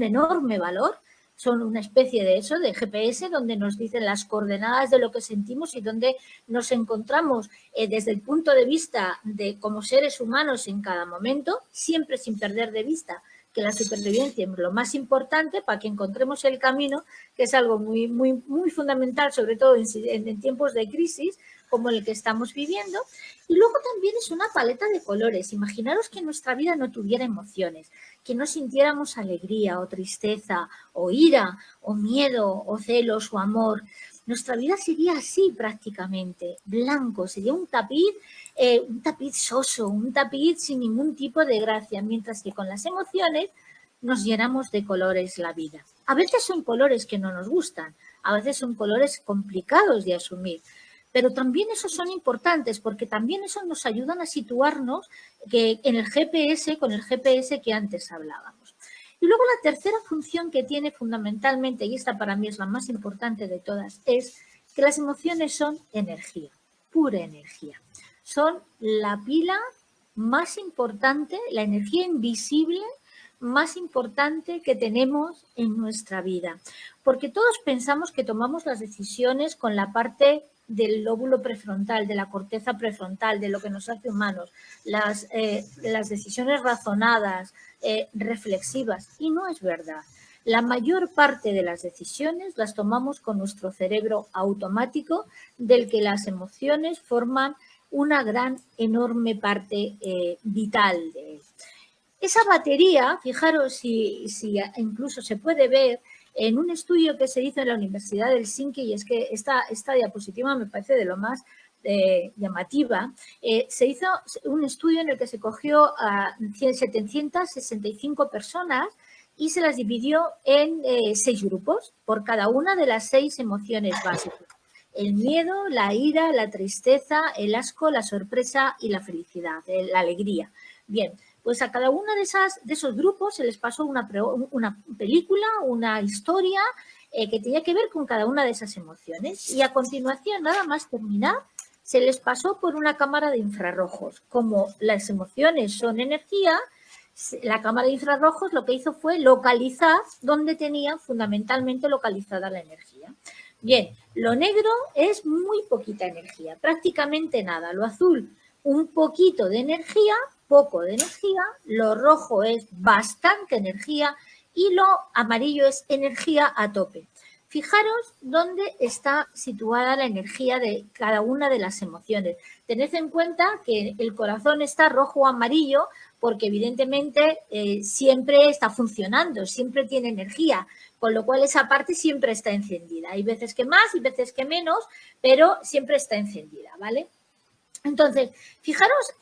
enorme valor. Son una especie de eso, de GPS, donde nos dicen las coordenadas de lo que sentimos y donde nos encontramos desde el punto de vista de como seres humanos en cada momento, siempre sin perder de vista que la supervivencia es lo más importante para que encontremos el camino, que es algo muy, muy, muy fundamental, sobre todo en tiempos de crisis como el que estamos viviendo. Y luego también es una paleta de colores. Imaginaros que nuestra vida no tuviera emociones, que no sintiéramos alegría o tristeza o ira o miedo o celos o amor. Nuestra vida sería así prácticamente, blanco, sería un tapiz soso, un tapiz sin ningún tipo de gracia, mientras que con las emociones nos llenamos de colores la vida. A veces son colores que no nos gustan, a veces son colores complicados de asumir, pero también esos son importantes porque también esos nos ayudan a situarnos en el GPS, con el GPS que antes hablábamos. Y luego la tercera función que tiene fundamentalmente, y esta para mí es la más importante de todas, es que las emociones son energía, pura energía. Son la pila más importante, la energía invisible más importante que tenemos en nuestra vida. Porque todos pensamos que tomamos las decisiones con la parte del lóbulo prefrontal, de la corteza prefrontal, de lo que nos hace humanos, las decisiones razonadas, reflexivas, y no es verdad. La mayor parte de las decisiones las tomamos con nuestro cerebro automático, del que las emociones forman una gran, enorme parte vital de él. Esa batería, fijaros si incluso se puede ver en un estudio que se hizo en la Universidad de Helsinki, y es que esta diapositiva me parece de lo más llamativa. Se hizo un estudio en el que se cogió a 765 personas y se las dividió en 6 grupos por cada una de las 6 emociones básicas. El miedo, la ira, la tristeza, el asco, la sorpresa y la felicidad, la alegría. Bien, pues a cada uno de esos grupos se les pasó una película, una historia que tenía que ver con cada una de esas emociones. Y a continuación, nada más terminar, se les pasó por una cámara de infrarrojos. Como las emociones son energía, la cámara de infrarrojos lo que hizo fue localizar dónde tenía fundamentalmente localizada la energía. Bien, lo negro es muy poquita energía, prácticamente nada. Lo azul, un poquito de energía, poco de energía. Lo rojo es bastante energía y lo amarillo es energía a tope. Fijaros dónde está situada la energía de cada una de las emociones. Tened en cuenta que el corazón está rojo o amarillo porque evidentemente siempre está funcionando, siempre tiene energía, con lo cual esa parte siempre está encendida. Hay veces que más y veces que menos, pero siempre está encendida, ¿vale? Entonces, fijaros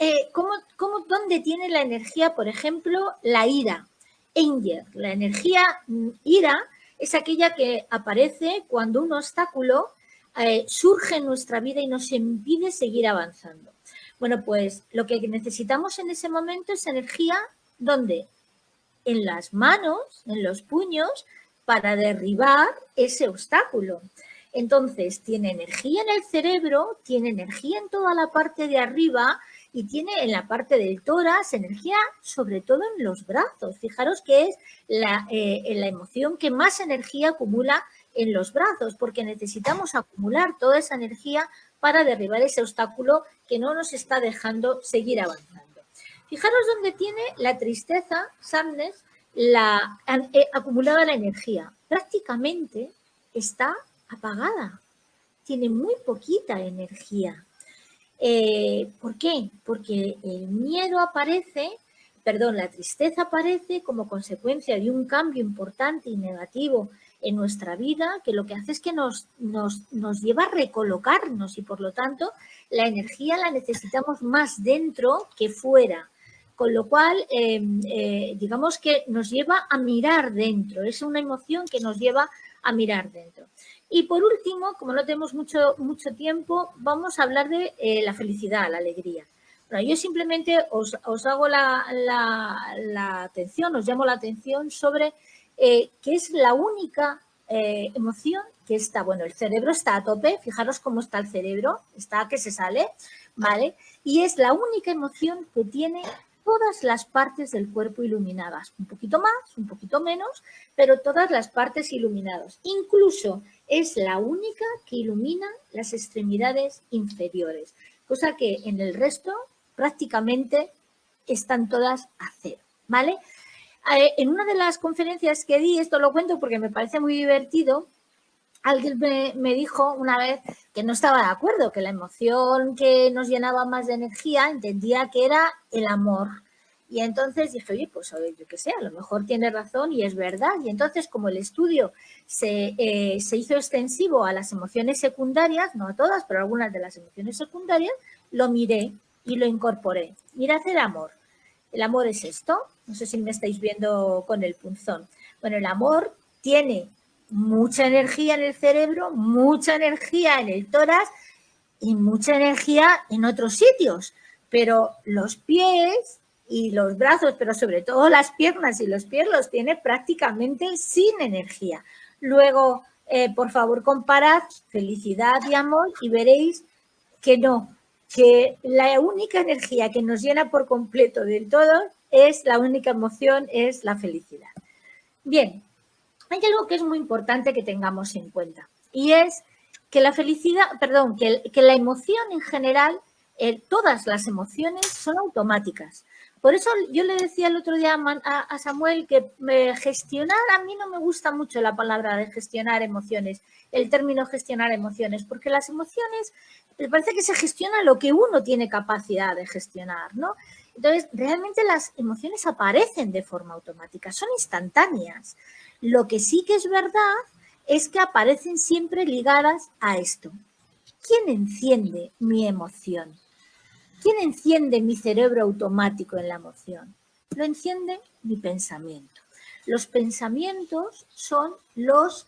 dónde tiene la energía, por ejemplo, la ira. Anger, la energía ira es aquella que aparece cuando un obstáculo surge en nuestra vida y nos impide seguir avanzando. Bueno, pues lo que necesitamos en ese momento es energía, ¿dónde? En las manos, en los puños, para derribar ese obstáculo. Entonces, tiene energía en el cerebro, tiene energía en toda la parte de arriba y tiene en la parte del tórax energía sobre todo en los brazos. Fijaros que es la emoción que más energía acumula en los brazos, porque necesitamos acumular toda esa energía para derribar ese obstáculo que no nos está dejando seguir avanzando. Fijaros dónde tiene la tristeza, sadness, acumulada la energía. Prácticamente está apagada, tiene muy poquita energía. ¿Por qué? Porque el miedo la tristeza aparece como consecuencia de un cambio importante y negativo en nuestra vida, que lo que hace es que nos lleva a recolocarnos y por lo tanto la energía la necesitamos más dentro que fuera. Con lo cual, digamos que nos lleva a mirar dentro, es una emoción que nos lleva a mirar dentro. Y por último, como no tenemos mucho tiempo, vamos a hablar de la felicidad, la alegría. Bueno, yo simplemente os hago la atención, os llamo la atención sobre que es la única emoción que está, bueno, el cerebro está a tope, fijaros cómo está el cerebro, está que se sale, ¿vale? Y es la única emoción que tiene todas las partes del cuerpo iluminadas, un poquito más, un poquito menos, pero todas las partes iluminadas. Incluso es la única que ilumina las extremidades inferiores, cosa que en el resto prácticamente están todas a cero, ¿vale? En una de las conferencias que di, esto lo cuento porque me parece muy divertido, alguien me dijo una vez que no estaba de acuerdo, que la emoción que nos llenaba más de energía entendía que era el amor. Y entonces dije, oye, pues yo qué sé, a lo mejor tiene razón y es verdad. Y entonces, como el estudio se hizo extensivo a las emociones secundarias, no a todas, pero a algunas de las emociones secundarias, lo miré y lo incorporé. Mirad el amor. El amor es esto. No sé si me estáis viendo con el punzón. Bueno, el amor tiene mucha energía en el cerebro, mucha energía en el tórax y mucha energía en otros sitios. Pero los pies y los brazos, pero sobre todo las piernas y los pies los tiene prácticamente sin energía. Luego, por favor, comparad felicidad y amor y veréis que no, que la única energía que nos llena por completo del todo es la única emoción, es la felicidad. Bien, hay algo que es muy importante que tengamos en cuenta y es que la felicidad, perdón, que la emoción en general, todas las emociones son automáticas. Por eso yo le decía el otro día a Samuel que gestionar, a mí no me gusta mucho la palabra de gestionar emociones, el término gestionar emociones, porque las emociones me parece que se gestiona lo que uno tiene capacidad de gestionar, ¿no? Entonces, realmente las emociones aparecen de forma automática, son instantáneas. Lo que sí que es verdad es que aparecen siempre ligadas a esto. ¿Quién enciende mi emoción? ¿Quién enciende mi cerebro automático en la emoción? Lo enciende mi pensamiento. Los pensamientos son los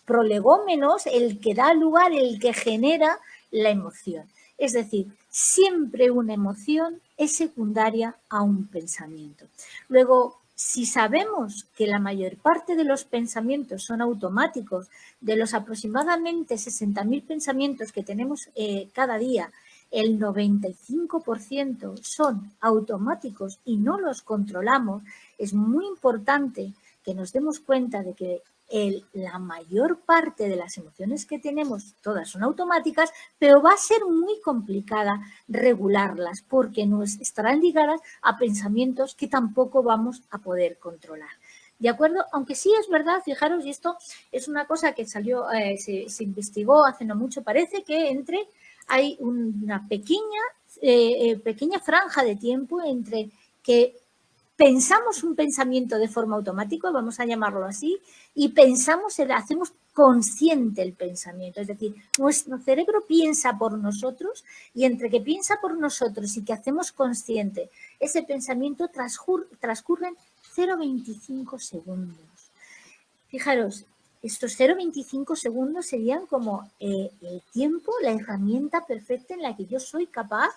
prolegómenos, el que da lugar, el que genera la emoción. Es decir, siempre una emoción es secundaria a un pensamiento. Luego, si sabemos que la mayor parte de los pensamientos son automáticos, de los aproximadamente 60.000 pensamientos que tenemos cada día, el 95% son automáticos y no los controlamos, es muy importante que nos demos cuenta de que la mayor parte de las emociones que tenemos, todas son automáticas, pero va a ser muy complicada regularlas porque nos estarán ligadas a pensamientos que tampoco vamos a poder controlar. ¿De acuerdo? Aunque sí es verdad, fijaros, y esto es una cosa que salió, se investigó hace no mucho, parece que hay una pequeña franja de tiempo entre que pensamos un pensamiento de forma automática, vamos a llamarlo así, y hacemos consciente el pensamiento. Es decir, nuestro cerebro piensa por nosotros y entre que piensa por nosotros y que hacemos consciente ese pensamiento transcurren 0,25 segundos. Fijaros, estos 0,25 segundos serían como el tiempo, la herramienta perfecta en la que yo soy capaz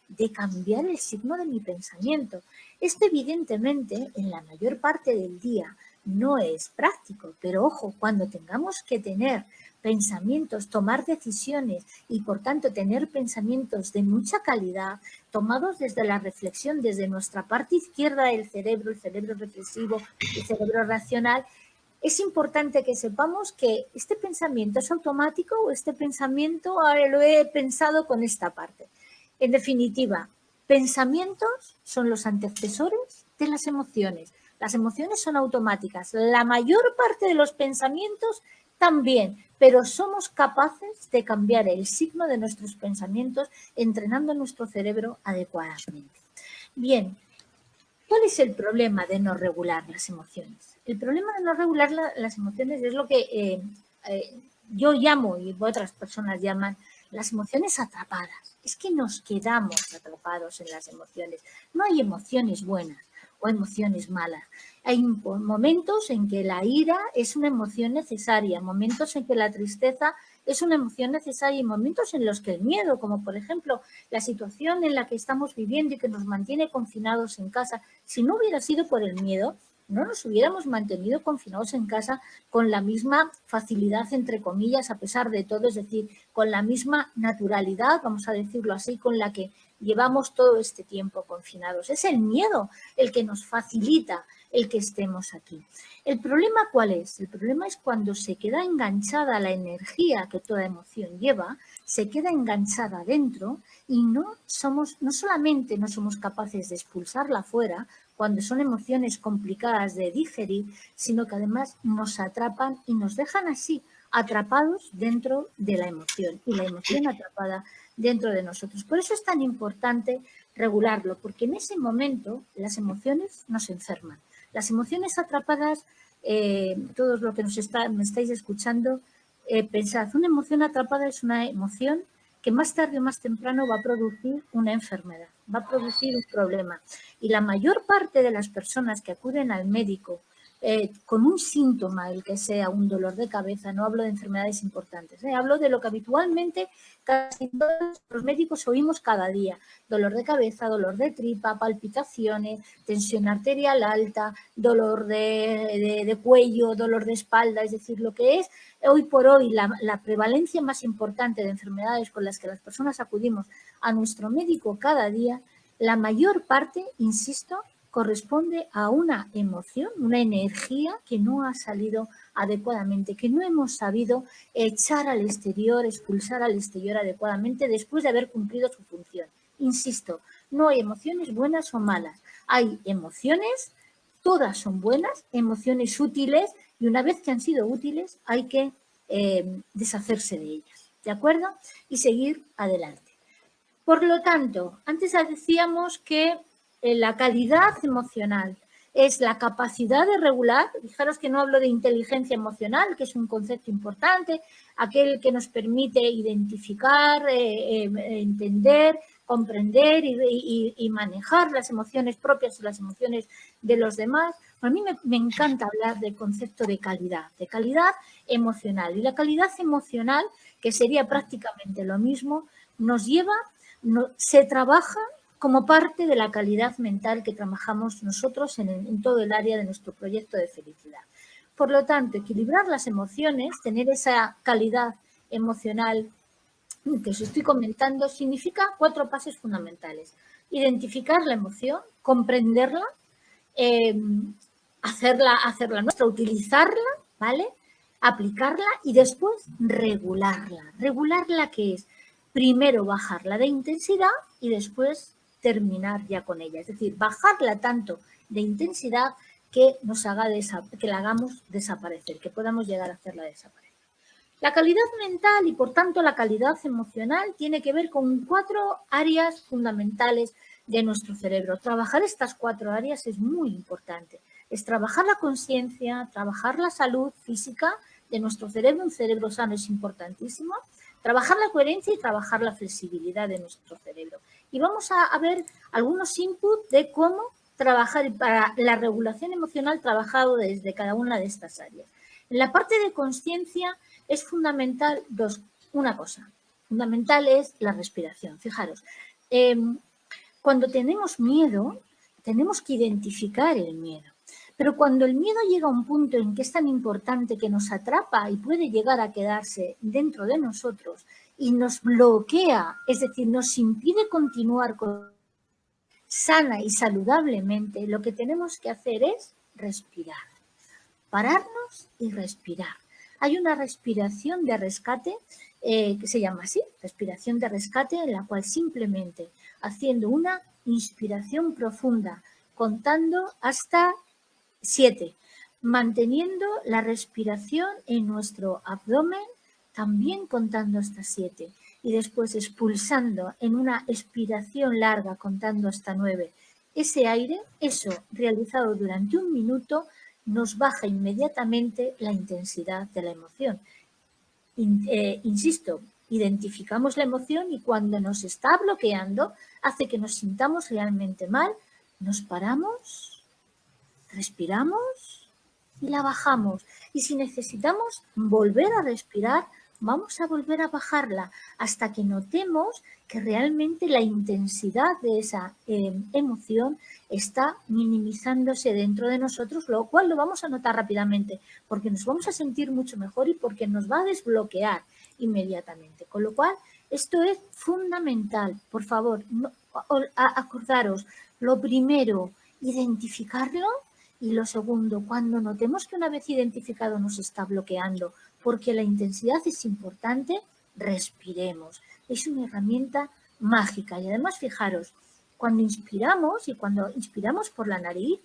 de cambiar el signo de mi pensamiento. Esto evidentemente en la mayor parte del día no es práctico, pero ojo, cuando tengamos que tener pensamientos, tomar decisiones y por tanto tener pensamientos de mucha calidad, tomados desde la reflexión, desde nuestra parte izquierda del cerebro, el cerebro reflexivo, el cerebro racional, es importante que sepamos que este pensamiento es automático o este pensamiento ahora lo he pensado con esta parte. En definitiva, pensamientos son los antecesores de las emociones. Las emociones son automáticas. La mayor parte de los pensamientos también, pero somos capaces de cambiar el signo de nuestros pensamientos entrenando nuestro cerebro adecuadamente. Bien, ¿cuál es el problema de no regular las emociones? El problema de no regular las emociones es lo que yo llamo y otras personas llaman las emociones atrapadas. Es que nos quedamos atrapados en las emociones. No hay emociones buenas o emociones malas. Hay momentos en que la ira es una emoción necesaria, momentos en que la tristeza es una emoción necesaria y momentos en los que el miedo, como por ejemplo la situación en la que estamos viviendo y que nos mantiene confinados en casa, si no hubiera sido por el miedo, no nos hubiéramos mantenido confinados en casa con la misma facilidad, entre comillas, a pesar de todo, es decir, con la misma naturalidad, vamos a decirlo así, con la que llevamos todo este tiempo confinados. Es el miedo el que nos facilita el que estemos aquí. ¿El problema cuál es? El problema es cuando se queda enganchada la energía que toda emoción lleva, se queda enganchada dentro y no solamente no somos capaces de expulsarla fuera cuando son emociones complicadas de digerir, sino que además nos atrapan y nos dejan así atrapados dentro de la emoción y la emoción atrapada dentro de nosotros. Por eso es tan importante regularlo, porque en ese momento las emociones nos enferman. Las emociones atrapadas, todos los que me estáis escuchando, pensad, una emoción atrapada es una emoción que más tarde o más temprano va a producir una enfermedad, va a producir un problema. Y la mayor parte de las personas que acuden al médico con un síntoma, el que sea un dolor de cabeza, no hablo de enfermedades importantes, hablo de lo que habitualmente casi todos los médicos oímos cada día: dolor de cabeza, dolor de tripa, palpitaciones, tensión arterial alta, dolor de cuello, dolor de espalda, es decir, lo que es hoy por hoy la prevalencia más importante de enfermedades con las que las personas acudimos a nuestro médico cada día, la mayor parte, insisto, corresponde a una emoción, una energía que no ha salido adecuadamente, que no hemos sabido echar al exterior, expulsar al exterior adecuadamente después de haber cumplido su función. Insisto, no hay emociones buenas o malas, hay emociones, todas son buenas, emociones útiles, y una vez que han sido útiles hay que deshacerse de ellas, ¿de acuerdo? Y seguir adelante. Por lo tanto, antes decíamos que la calidad emocional es la capacidad de regular, fijaros que no hablo de inteligencia emocional, que es un concepto importante, aquel que nos permite identificar, entender, comprender y manejar las emociones propias y las emociones de los demás. A mí me encanta hablar del concepto de calidad emocional. Y la calidad emocional, que sería prácticamente lo mismo, nos lleva, se trabaja como parte de la calidad mental que trabajamos nosotros en todo el área de nuestro proyecto de felicidad. Por lo tanto, equilibrar las emociones, tener esa calidad emocional que os estoy comentando, significa 4 pasos fundamentales: identificar la emoción, comprenderla, hacerla nuestra, utilizarla, ¿vale? Aplicarla y después regularla. ¿Regularla qué es? Primero bajarla de intensidad y después terminar ya con ella. Es decir, bajarla tanto de intensidad que que la hagamos desaparecer, que podamos llegar a hacerla desaparecer. La calidad mental y, por tanto, la calidad emocional tiene que ver con 4 áreas fundamentales de nuestro cerebro. Trabajar estas 4 áreas es muy importante. Es trabajar la conciencia, trabajar la salud física de nuestro cerebro. Un cerebro sano es importantísimo. Trabajar la coherencia y trabajar la flexibilidad de nuestro cerebro. Y vamos a ver algunos inputs de cómo trabajar para la regulación emocional trabajado desde cada una de estas áreas. En la parte de conciencia es fundamental una cosa. Fundamental es la respiración. Fijaros, cuando tenemos miedo, tenemos que identificar el miedo. Pero cuando el miedo llega a un punto en que es tan importante que nos atrapa y puede llegar a quedarse dentro de nosotros y nos bloquea, es decir, nos impide continuar sana y saludablemente, lo que tenemos que hacer es respirar. Pararnos y respirar. Hay una respiración de rescate que se llama así, respiración de rescate, en la cual simplemente haciendo una inspiración profunda, contando hasta 7, manteniendo la respiración en nuestro abdomen, también contando hasta 7, y después expulsando en una expiración larga, contando hasta 9. Ese aire, eso realizado durante 1 minuto, nos baja inmediatamente la intensidad de la emoción. Insisto, identificamos la emoción y cuando nos está bloqueando, hace que nos sintamos realmente mal, nos paramos, respiramos y la bajamos. Y si necesitamos volver a respirar, vamos a volver a bajarla hasta que notemos que realmente la intensidad de esa emoción está minimizándose dentro de nosotros, lo cual lo vamos a notar rápidamente porque nos vamos a sentir mucho mejor y porque nos va a desbloquear inmediatamente. Con lo cual, esto es fundamental. Por favor, acordaros, lo primero, identificarlo. Y lo segundo, cuando notemos que una vez identificado nos está bloqueando, porque la intensidad es importante, respiremos. Es una herramienta mágica. Y además, fijaros, cuando inspiramos y cuando inspiramos por la nariz,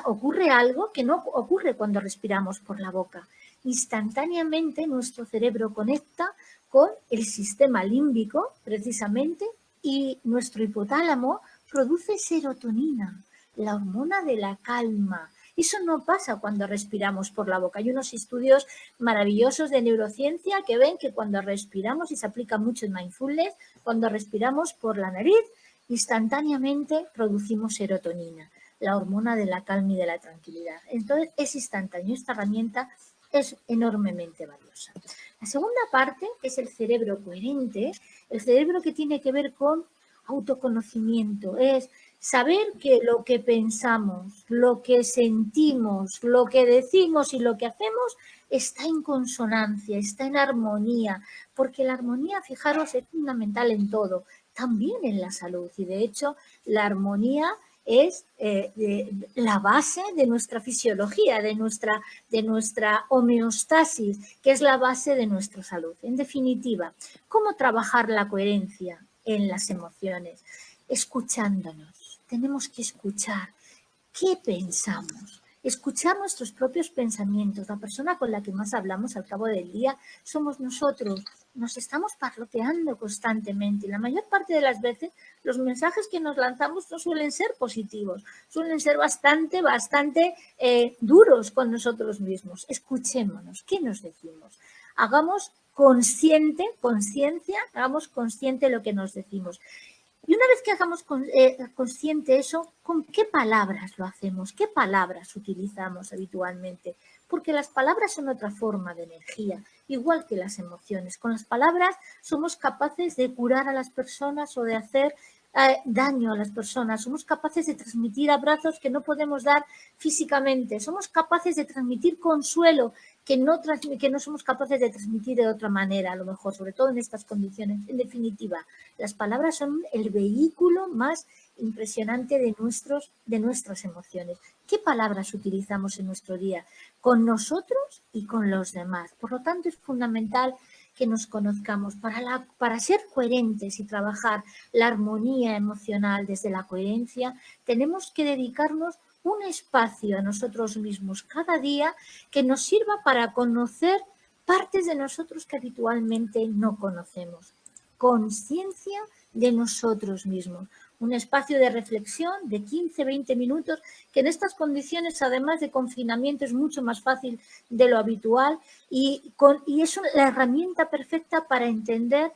ocurre algo que no ocurre cuando respiramos por la boca. Instantáneamente nuestro cerebro conecta con el sistema límbico, precisamente, y nuestro hipotálamo produce serotonina, la hormona de la calma. Eso no pasa cuando respiramos por la boca. Hay unos estudios maravillosos de neurociencia que ven que cuando respiramos, y se aplica mucho en mindfulness, cuando respiramos por la nariz, instantáneamente producimos serotonina, la hormona de la calma y de la tranquilidad. Entonces, es instantáneo. Esta herramienta es enormemente valiosa. La segunda parte es el cerebro coherente, el cerebro que tiene que ver con autoconocimiento, es saber que lo que pensamos, lo que sentimos, lo que decimos y lo que hacemos está en consonancia, está en armonía, porque la armonía, fijaros, es fundamental en todo, también en la salud. Y de hecho, la armonía es la base de nuestra fisiología, de nuestra homeostasis, que es la base de nuestra salud. En definitiva, ¿cómo trabajar la coherencia en las emociones? Escuchándonos. Tenemos que escuchar qué pensamos, escuchar nuestros propios pensamientos. La persona con la que más hablamos al cabo del día somos nosotros. Nos estamos parloteando constantemente y la mayor parte de las veces los mensajes que nos lanzamos no suelen ser positivos, suelen ser bastante duros con nosotros mismos. Escuchémonos, ¿qué nos decimos? Hagamos conciencia, hagamos consciente lo que nos decimos. Y una vez que hagamos consciente eso, ¿con qué palabras lo hacemos? ¿Qué palabras utilizamos habitualmente? Porque las palabras son otra forma de energía, igual que las emociones. Con las palabras somos capaces de curar a las personas o de hacer daño a las personas. Somos capaces de transmitir abrazos que no podemos dar físicamente. Somos capaces de transmitir consuelo que no somos capaces de transmitir de otra manera, a lo mejor, sobre todo en estas condiciones. En definitiva, las palabras son el vehículo más impresionante de nuestras emociones. ¿Qué palabras utilizamos en nuestro día? Con nosotros y con los demás. Por lo tanto, es fundamental que nos conozcamos. Para ser coherentes y trabajar la armonía emocional desde la coherencia, tenemos que dedicarnos un espacio a nosotros mismos cada día que nos sirva para conocer partes de nosotros que habitualmente no conocemos. Conciencia de nosotros mismos. Un espacio de reflexión de 15-20 minutos, que en estas condiciones, además de confinamiento, es mucho más fácil de lo habitual y es la herramienta perfecta para entender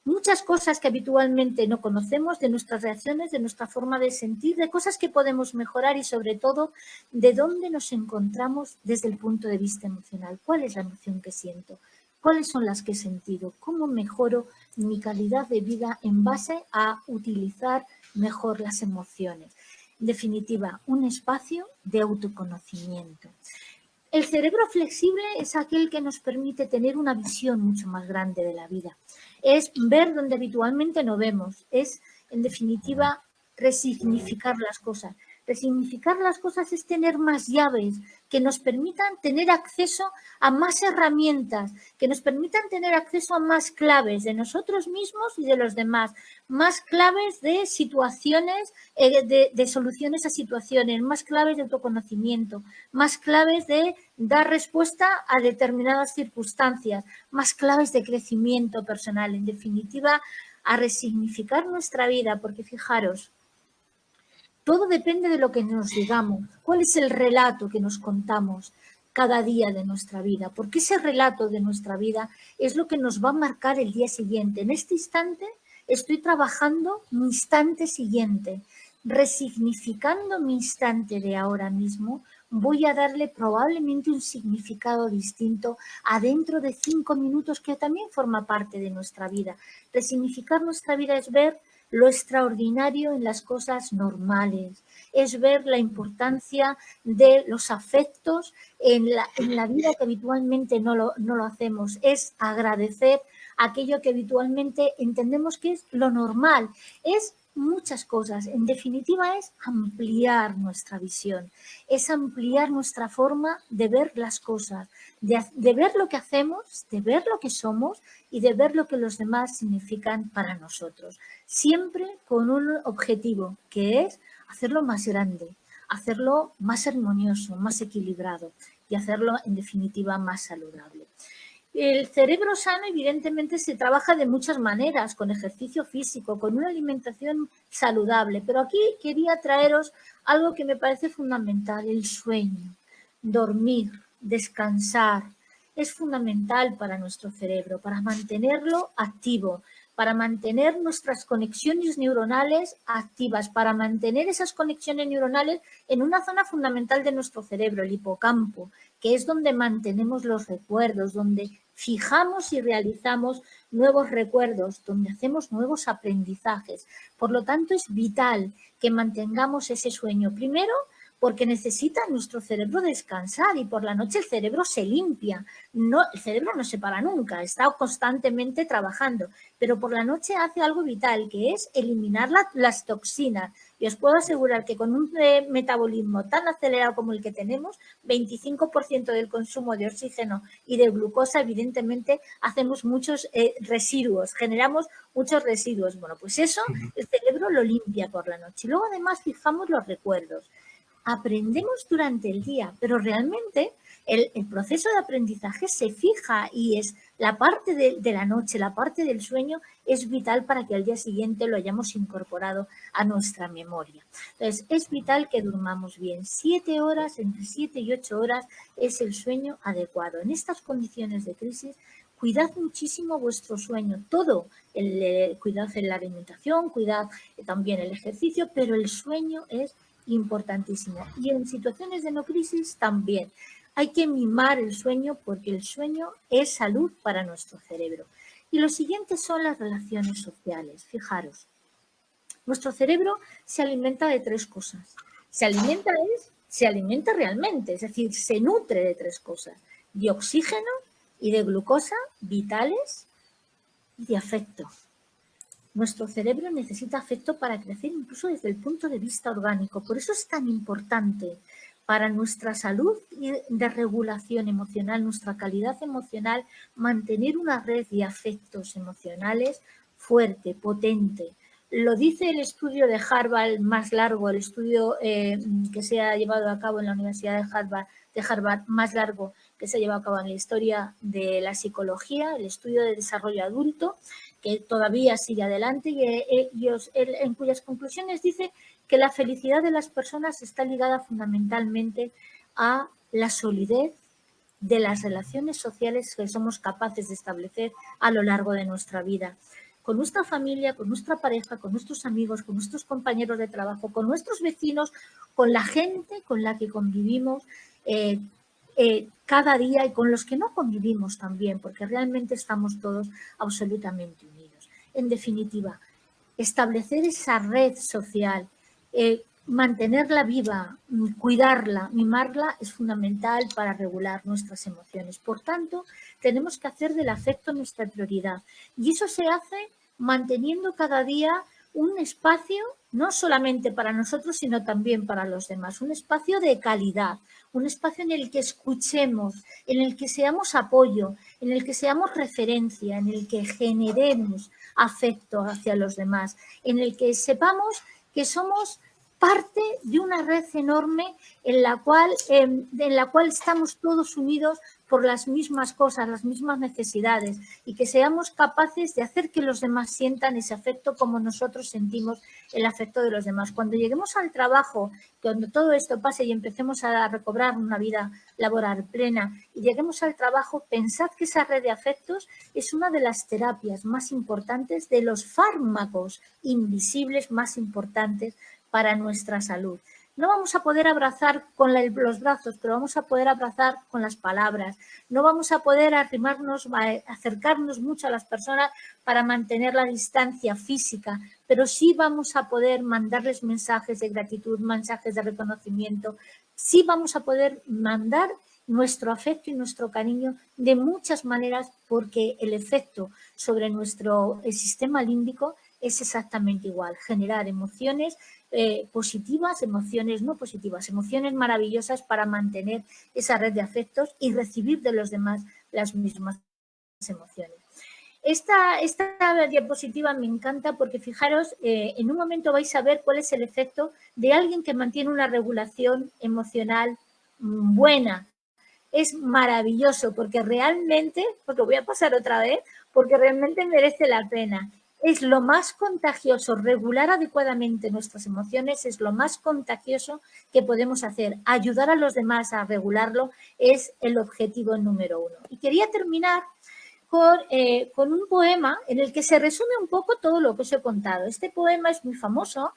muchas cosas que habitualmente no conocemos, de nuestras reacciones, de nuestra forma de sentir, de cosas que podemos mejorar y sobre todo de dónde nos encontramos desde el punto de vista emocional. ¿Cuál es la emoción que siento? ¿Cuáles son las que he sentido? ¿Cómo mejoro mi calidad de vida en base a utilizar mejor las emociones? En definitiva, un espacio de autoconocimiento. El cerebro flexible es aquel que nos permite tener una visión mucho más grande de la vida. Es ver donde habitualmente no vemos. Es, en definitiva, resignificar las cosas. Resignificar las cosas es tener más llaves que nos permitan tener acceso a más herramientas, que nos permitan tener acceso a más claves de nosotros mismos y de los demás, más claves de situaciones, de soluciones a situaciones, más claves de autoconocimiento, más claves de dar respuesta a determinadas circunstancias, más claves de crecimiento personal, en definitiva, a resignificar nuestra vida, porque fijaros, todo depende de lo que nos digamos, cuál es el relato que nos contamos cada día de nuestra vida, porque ese relato de nuestra vida es lo que nos va a marcar el día siguiente. En este instante estoy trabajando mi instante siguiente, resignificando mi instante de ahora mismo, voy a darle probablemente un significado distinto a dentro de 5 minutos que también forma parte de nuestra vida. Resignificar nuestra vida es ver lo extraordinario en las cosas normales, es ver la importancia de los afectos en la vida que habitualmente no lo hacemos, es agradecer aquello que habitualmente entendemos que es lo normal, es muchas cosas. En definitiva, es ampliar nuestra visión, es ampliar nuestra forma de ver las cosas, de ver lo que hacemos, de ver lo que somos y de ver lo que los demás significan para nosotros. Siempre con un objetivo, que es hacerlo más grande, hacerlo más armonioso, más equilibrado y hacerlo, en definitiva, más saludable. El cerebro sano, evidentemente, se trabaja de muchas maneras, con ejercicio físico, con una alimentación saludable, pero aquí quería traeros algo que me parece fundamental, el sueño. Dormir, descansar, es fundamental para nuestro cerebro, para mantenerlo activo, para mantener nuestras conexiones neuronales activas, para mantener esas conexiones neuronales en una zona fundamental de nuestro cerebro, el hipocampo, que es donde mantenemos los recuerdos, donde fijamos y realizamos nuevos recuerdos, donde hacemos nuevos aprendizajes. Por lo tanto, es vital que mantengamos ese sueño. Primero, porque necesita nuestro cerebro descansar y por la noche el cerebro se limpia. No, el cerebro no se para nunca, está constantemente trabajando, pero por la noche hace algo vital, que es eliminar las toxinas. Y os puedo asegurar que con un metabolismo tan acelerado como el que tenemos, 25% del consumo de oxígeno y de glucosa, evidentemente, hacemos muchos residuos, generamos muchos residuos. Bueno, pues eso el cerebro lo limpia por la noche. Y luego además fijamos los recuerdos. Aprendemos durante el día, pero realmente el proceso de aprendizaje se fija y es la parte de la noche, la parte del sueño es vital para que al día siguiente lo hayamos incorporado a nuestra memoria. Entonces, es vital que durmamos bien. 7 horas, entre 7 y 8 horas es el sueño adecuado. En estas condiciones de crisis, cuidad muchísimo vuestro sueño. Todo, cuidad en la alimentación, cuidad también el ejercicio, pero el sueño es importantísimo. Y en situaciones de no crisis también. Hay que mimar el sueño porque el sueño es salud para nuestro cerebro. Y lo siguiente son las relaciones sociales. Fijaros, nuestro cerebro se alimenta de 3 cosas. Se alimenta realmente, es decir, se nutre de 3 cosas. De oxígeno y de glucosa vitales y de afecto. Nuestro cerebro necesita afecto para crecer incluso desde el punto de vista orgánico. Por eso es tan importante para nuestra salud de regulación emocional, nuestra calidad emocional, mantener una red de afectos emocionales fuerte, potente. Lo dice el estudio de Harvard más largo, el estudio que se ha llevado a cabo en la Universidad de Harvard más largo que se ha llevado a cabo en la historia de la psicología, el estudio de desarrollo adulto, que todavía sigue adelante y en cuyas conclusiones dice que la felicidad de las personas está ligada fundamentalmente a la solidez de las relaciones sociales que somos capaces de establecer a lo largo de nuestra vida. Con nuestra familia, con nuestra pareja, con nuestros amigos, con nuestros compañeros de trabajo, con nuestros vecinos, con la gente con la que convivimos cada día y con los que no convivimos también, porque realmente estamos todos absolutamente unidos. En definitiva, establecer esa red social, mantenerla viva, cuidarla, mimarla, es fundamental para regular nuestras emociones. Por tanto, tenemos que hacer del afecto nuestra prioridad. Y eso se hace manteniendo cada día un espacio, no solamente para nosotros, sino también para los demás. Un espacio de calidad, un espacio en el que escuchemos, en el que seamos apoyo, en el que seamos referencia, en el que generemos afecto hacia los demás, en el que sepamos que somos parte de una red enorme en la cual estamos todos unidos por las mismas cosas, las mismas necesidades, y que seamos capaces de hacer que los demás sientan ese afecto como nosotros sentimos el afecto de los demás. Cuando lleguemos al trabajo, cuando todo esto pase y empecemos a recobrar una vida laboral plena y lleguemos al trabajo, pensad que esa red de afectos es una de las terapias más importantes, de los fármacos invisibles más importantes para nuestra salud. No vamos a poder abrazar con los brazos, pero vamos a poder abrazar con las palabras. No vamos a poder acercarnos mucho a las personas para mantener la distancia física, pero sí vamos a poder mandarles mensajes de gratitud, mensajes de reconocimiento. Sí vamos a poder mandar nuestro afecto y nuestro cariño de muchas maneras, porque el efecto sobre nuestro sistema límbico es exactamente igual. Generar emociones positivas, emociones no positivas, emociones maravillosas para mantener esa red de afectos y recibir de los demás las mismas emociones. Esta diapositiva me encanta porque, fijaros, en un momento vais a ver cuál es el efecto de alguien que mantiene una regulación emocional buena. Es maravilloso porque realmente, porque voy a pasar otra vez, porque realmente merece la pena. Es lo más contagioso, regular adecuadamente nuestras emociones es lo más contagioso que podemos hacer. Ayudar a los demás a regularlo es el objetivo número 1. Y quería terminar con un poema en el que se resume un poco todo lo que os he contado. Este poema es muy famoso.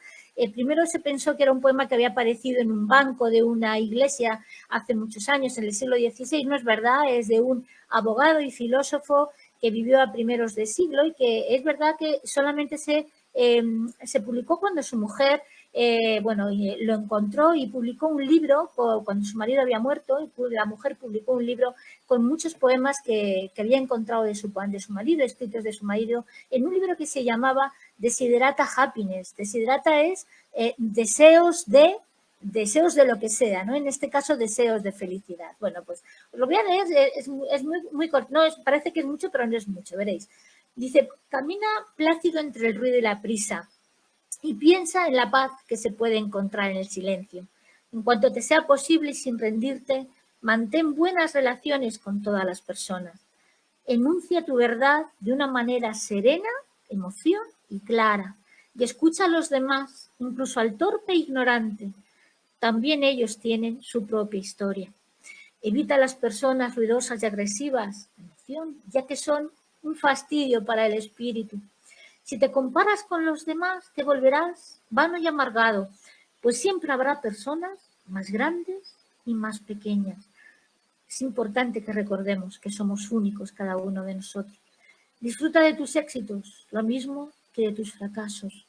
Primero se pensó que era un poema que había aparecido en un banco de una iglesia hace muchos años, en el siglo XVI. No es verdad, es de un abogado y filósofo que vivió a primeros de siglo y que es verdad que solamente se publicó cuando su mujer lo encontró y publicó un libro cuando su marido había muerto, y la mujer publicó un libro con muchos poemas que había encontrado de su marido, escritos de su marido, en un libro que se llamaba Desiderata Happiness. Desiderata es deseos de lo que sea, ¿no? En este caso, deseos de felicidad. Bueno, pues lo voy a leer, es muy corto, no, parece que es mucho, pero no es mucho, veréis. Dice, camina plácido entre el ruido y la prisa y piensa en la paz que se puede encontrar en el silencio. En cuanto te sea posible y sin rendirte, mantén buenas relaciones con todas las personas. Enuncia tu verdad de una manera serena, emoción y clara. Y escucha a los demás, incluso al torpe e ignorante. También ellos tienen su propia historia. Evita a las personas ruidosas y agresivas, emoción, ya que son un fastidio para el espíritu. Si te comparas con los demás, te volverás vano y amargado, pues siempre habrá personas más grandes y más pequeñas. Es importante que recordemos que somos únicos cada uno de nosotros. Disfruta de tus éxitos, lo mismo que de tus fracasos.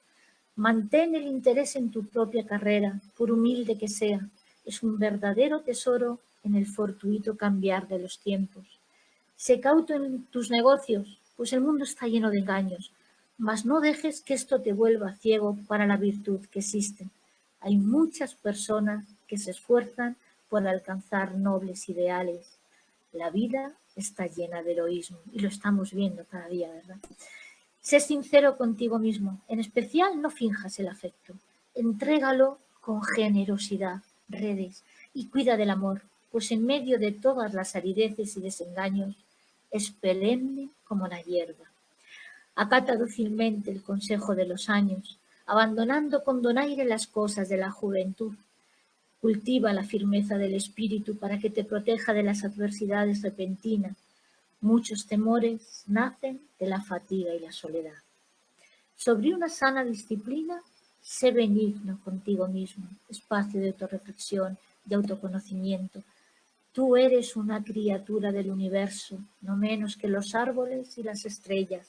Mantén el interés en tu propia carrera, por humilde que sea. Es un verdadero tesoro en el fortuito cambiar de los tiempos. Sé cauto en tus negocios, pues el mundo está lleno de engaños, mas no dejes que esto te vuelva ciego para la virtud que existe. Hay muchas personas que se esfuerzan por alcanzar nobles ideales. La vida está llena de heroísmo y lo estamos viendo cada día, ¿verdad? Sé sincero contigo mismo, en especial no finjas el afecto. Entrégalo con generosidad, redes, y cuida del amor, pues en medio de todas las arideces y desengaños es perenne como la hierba. Acata dócilmente el consejo de los años, abandonando con donaire las cosas de la juventud. Cultiva la firmeza del espíritu para que te proteja de las adversidades repentinas. Muchos temores nacen de la fatiga y la soledad. Sobre una sana disciplina, sé benigno contigo mismo, espacio de autorreflexión, de autoconocimiento. Tú eres una criatura del universo, no menos que los árboles y las estrellas.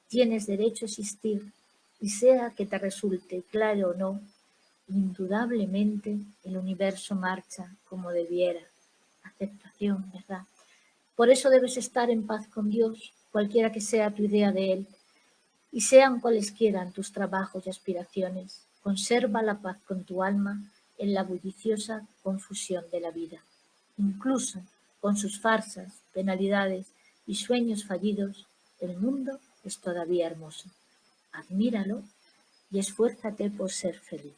Tienes derecho a existir, y sea que te resulte claro o no, indudablemente el universo marcha como debiera. Aceptación, ¿verdad? Por eso debes estar en paz con Dios, cualquiera que sea tu idea de Él, y sean cualesquiera tus trabajos y aspiraciones. Conserva la paz con tu alma en la bulliciosa confusión de la vida. Incluso con sus farsas, penalidades y sueños fallidos, el mundo es todavía hermoso. Admíralo y esfuérzate por ser feliz.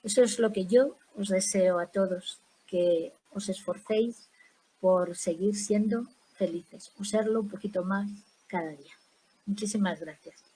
Eso es lo que yo os deseo a todos, que os esforcéis por seguir siendo felices o serlo un poquito más cada día. Muchísimas gracias.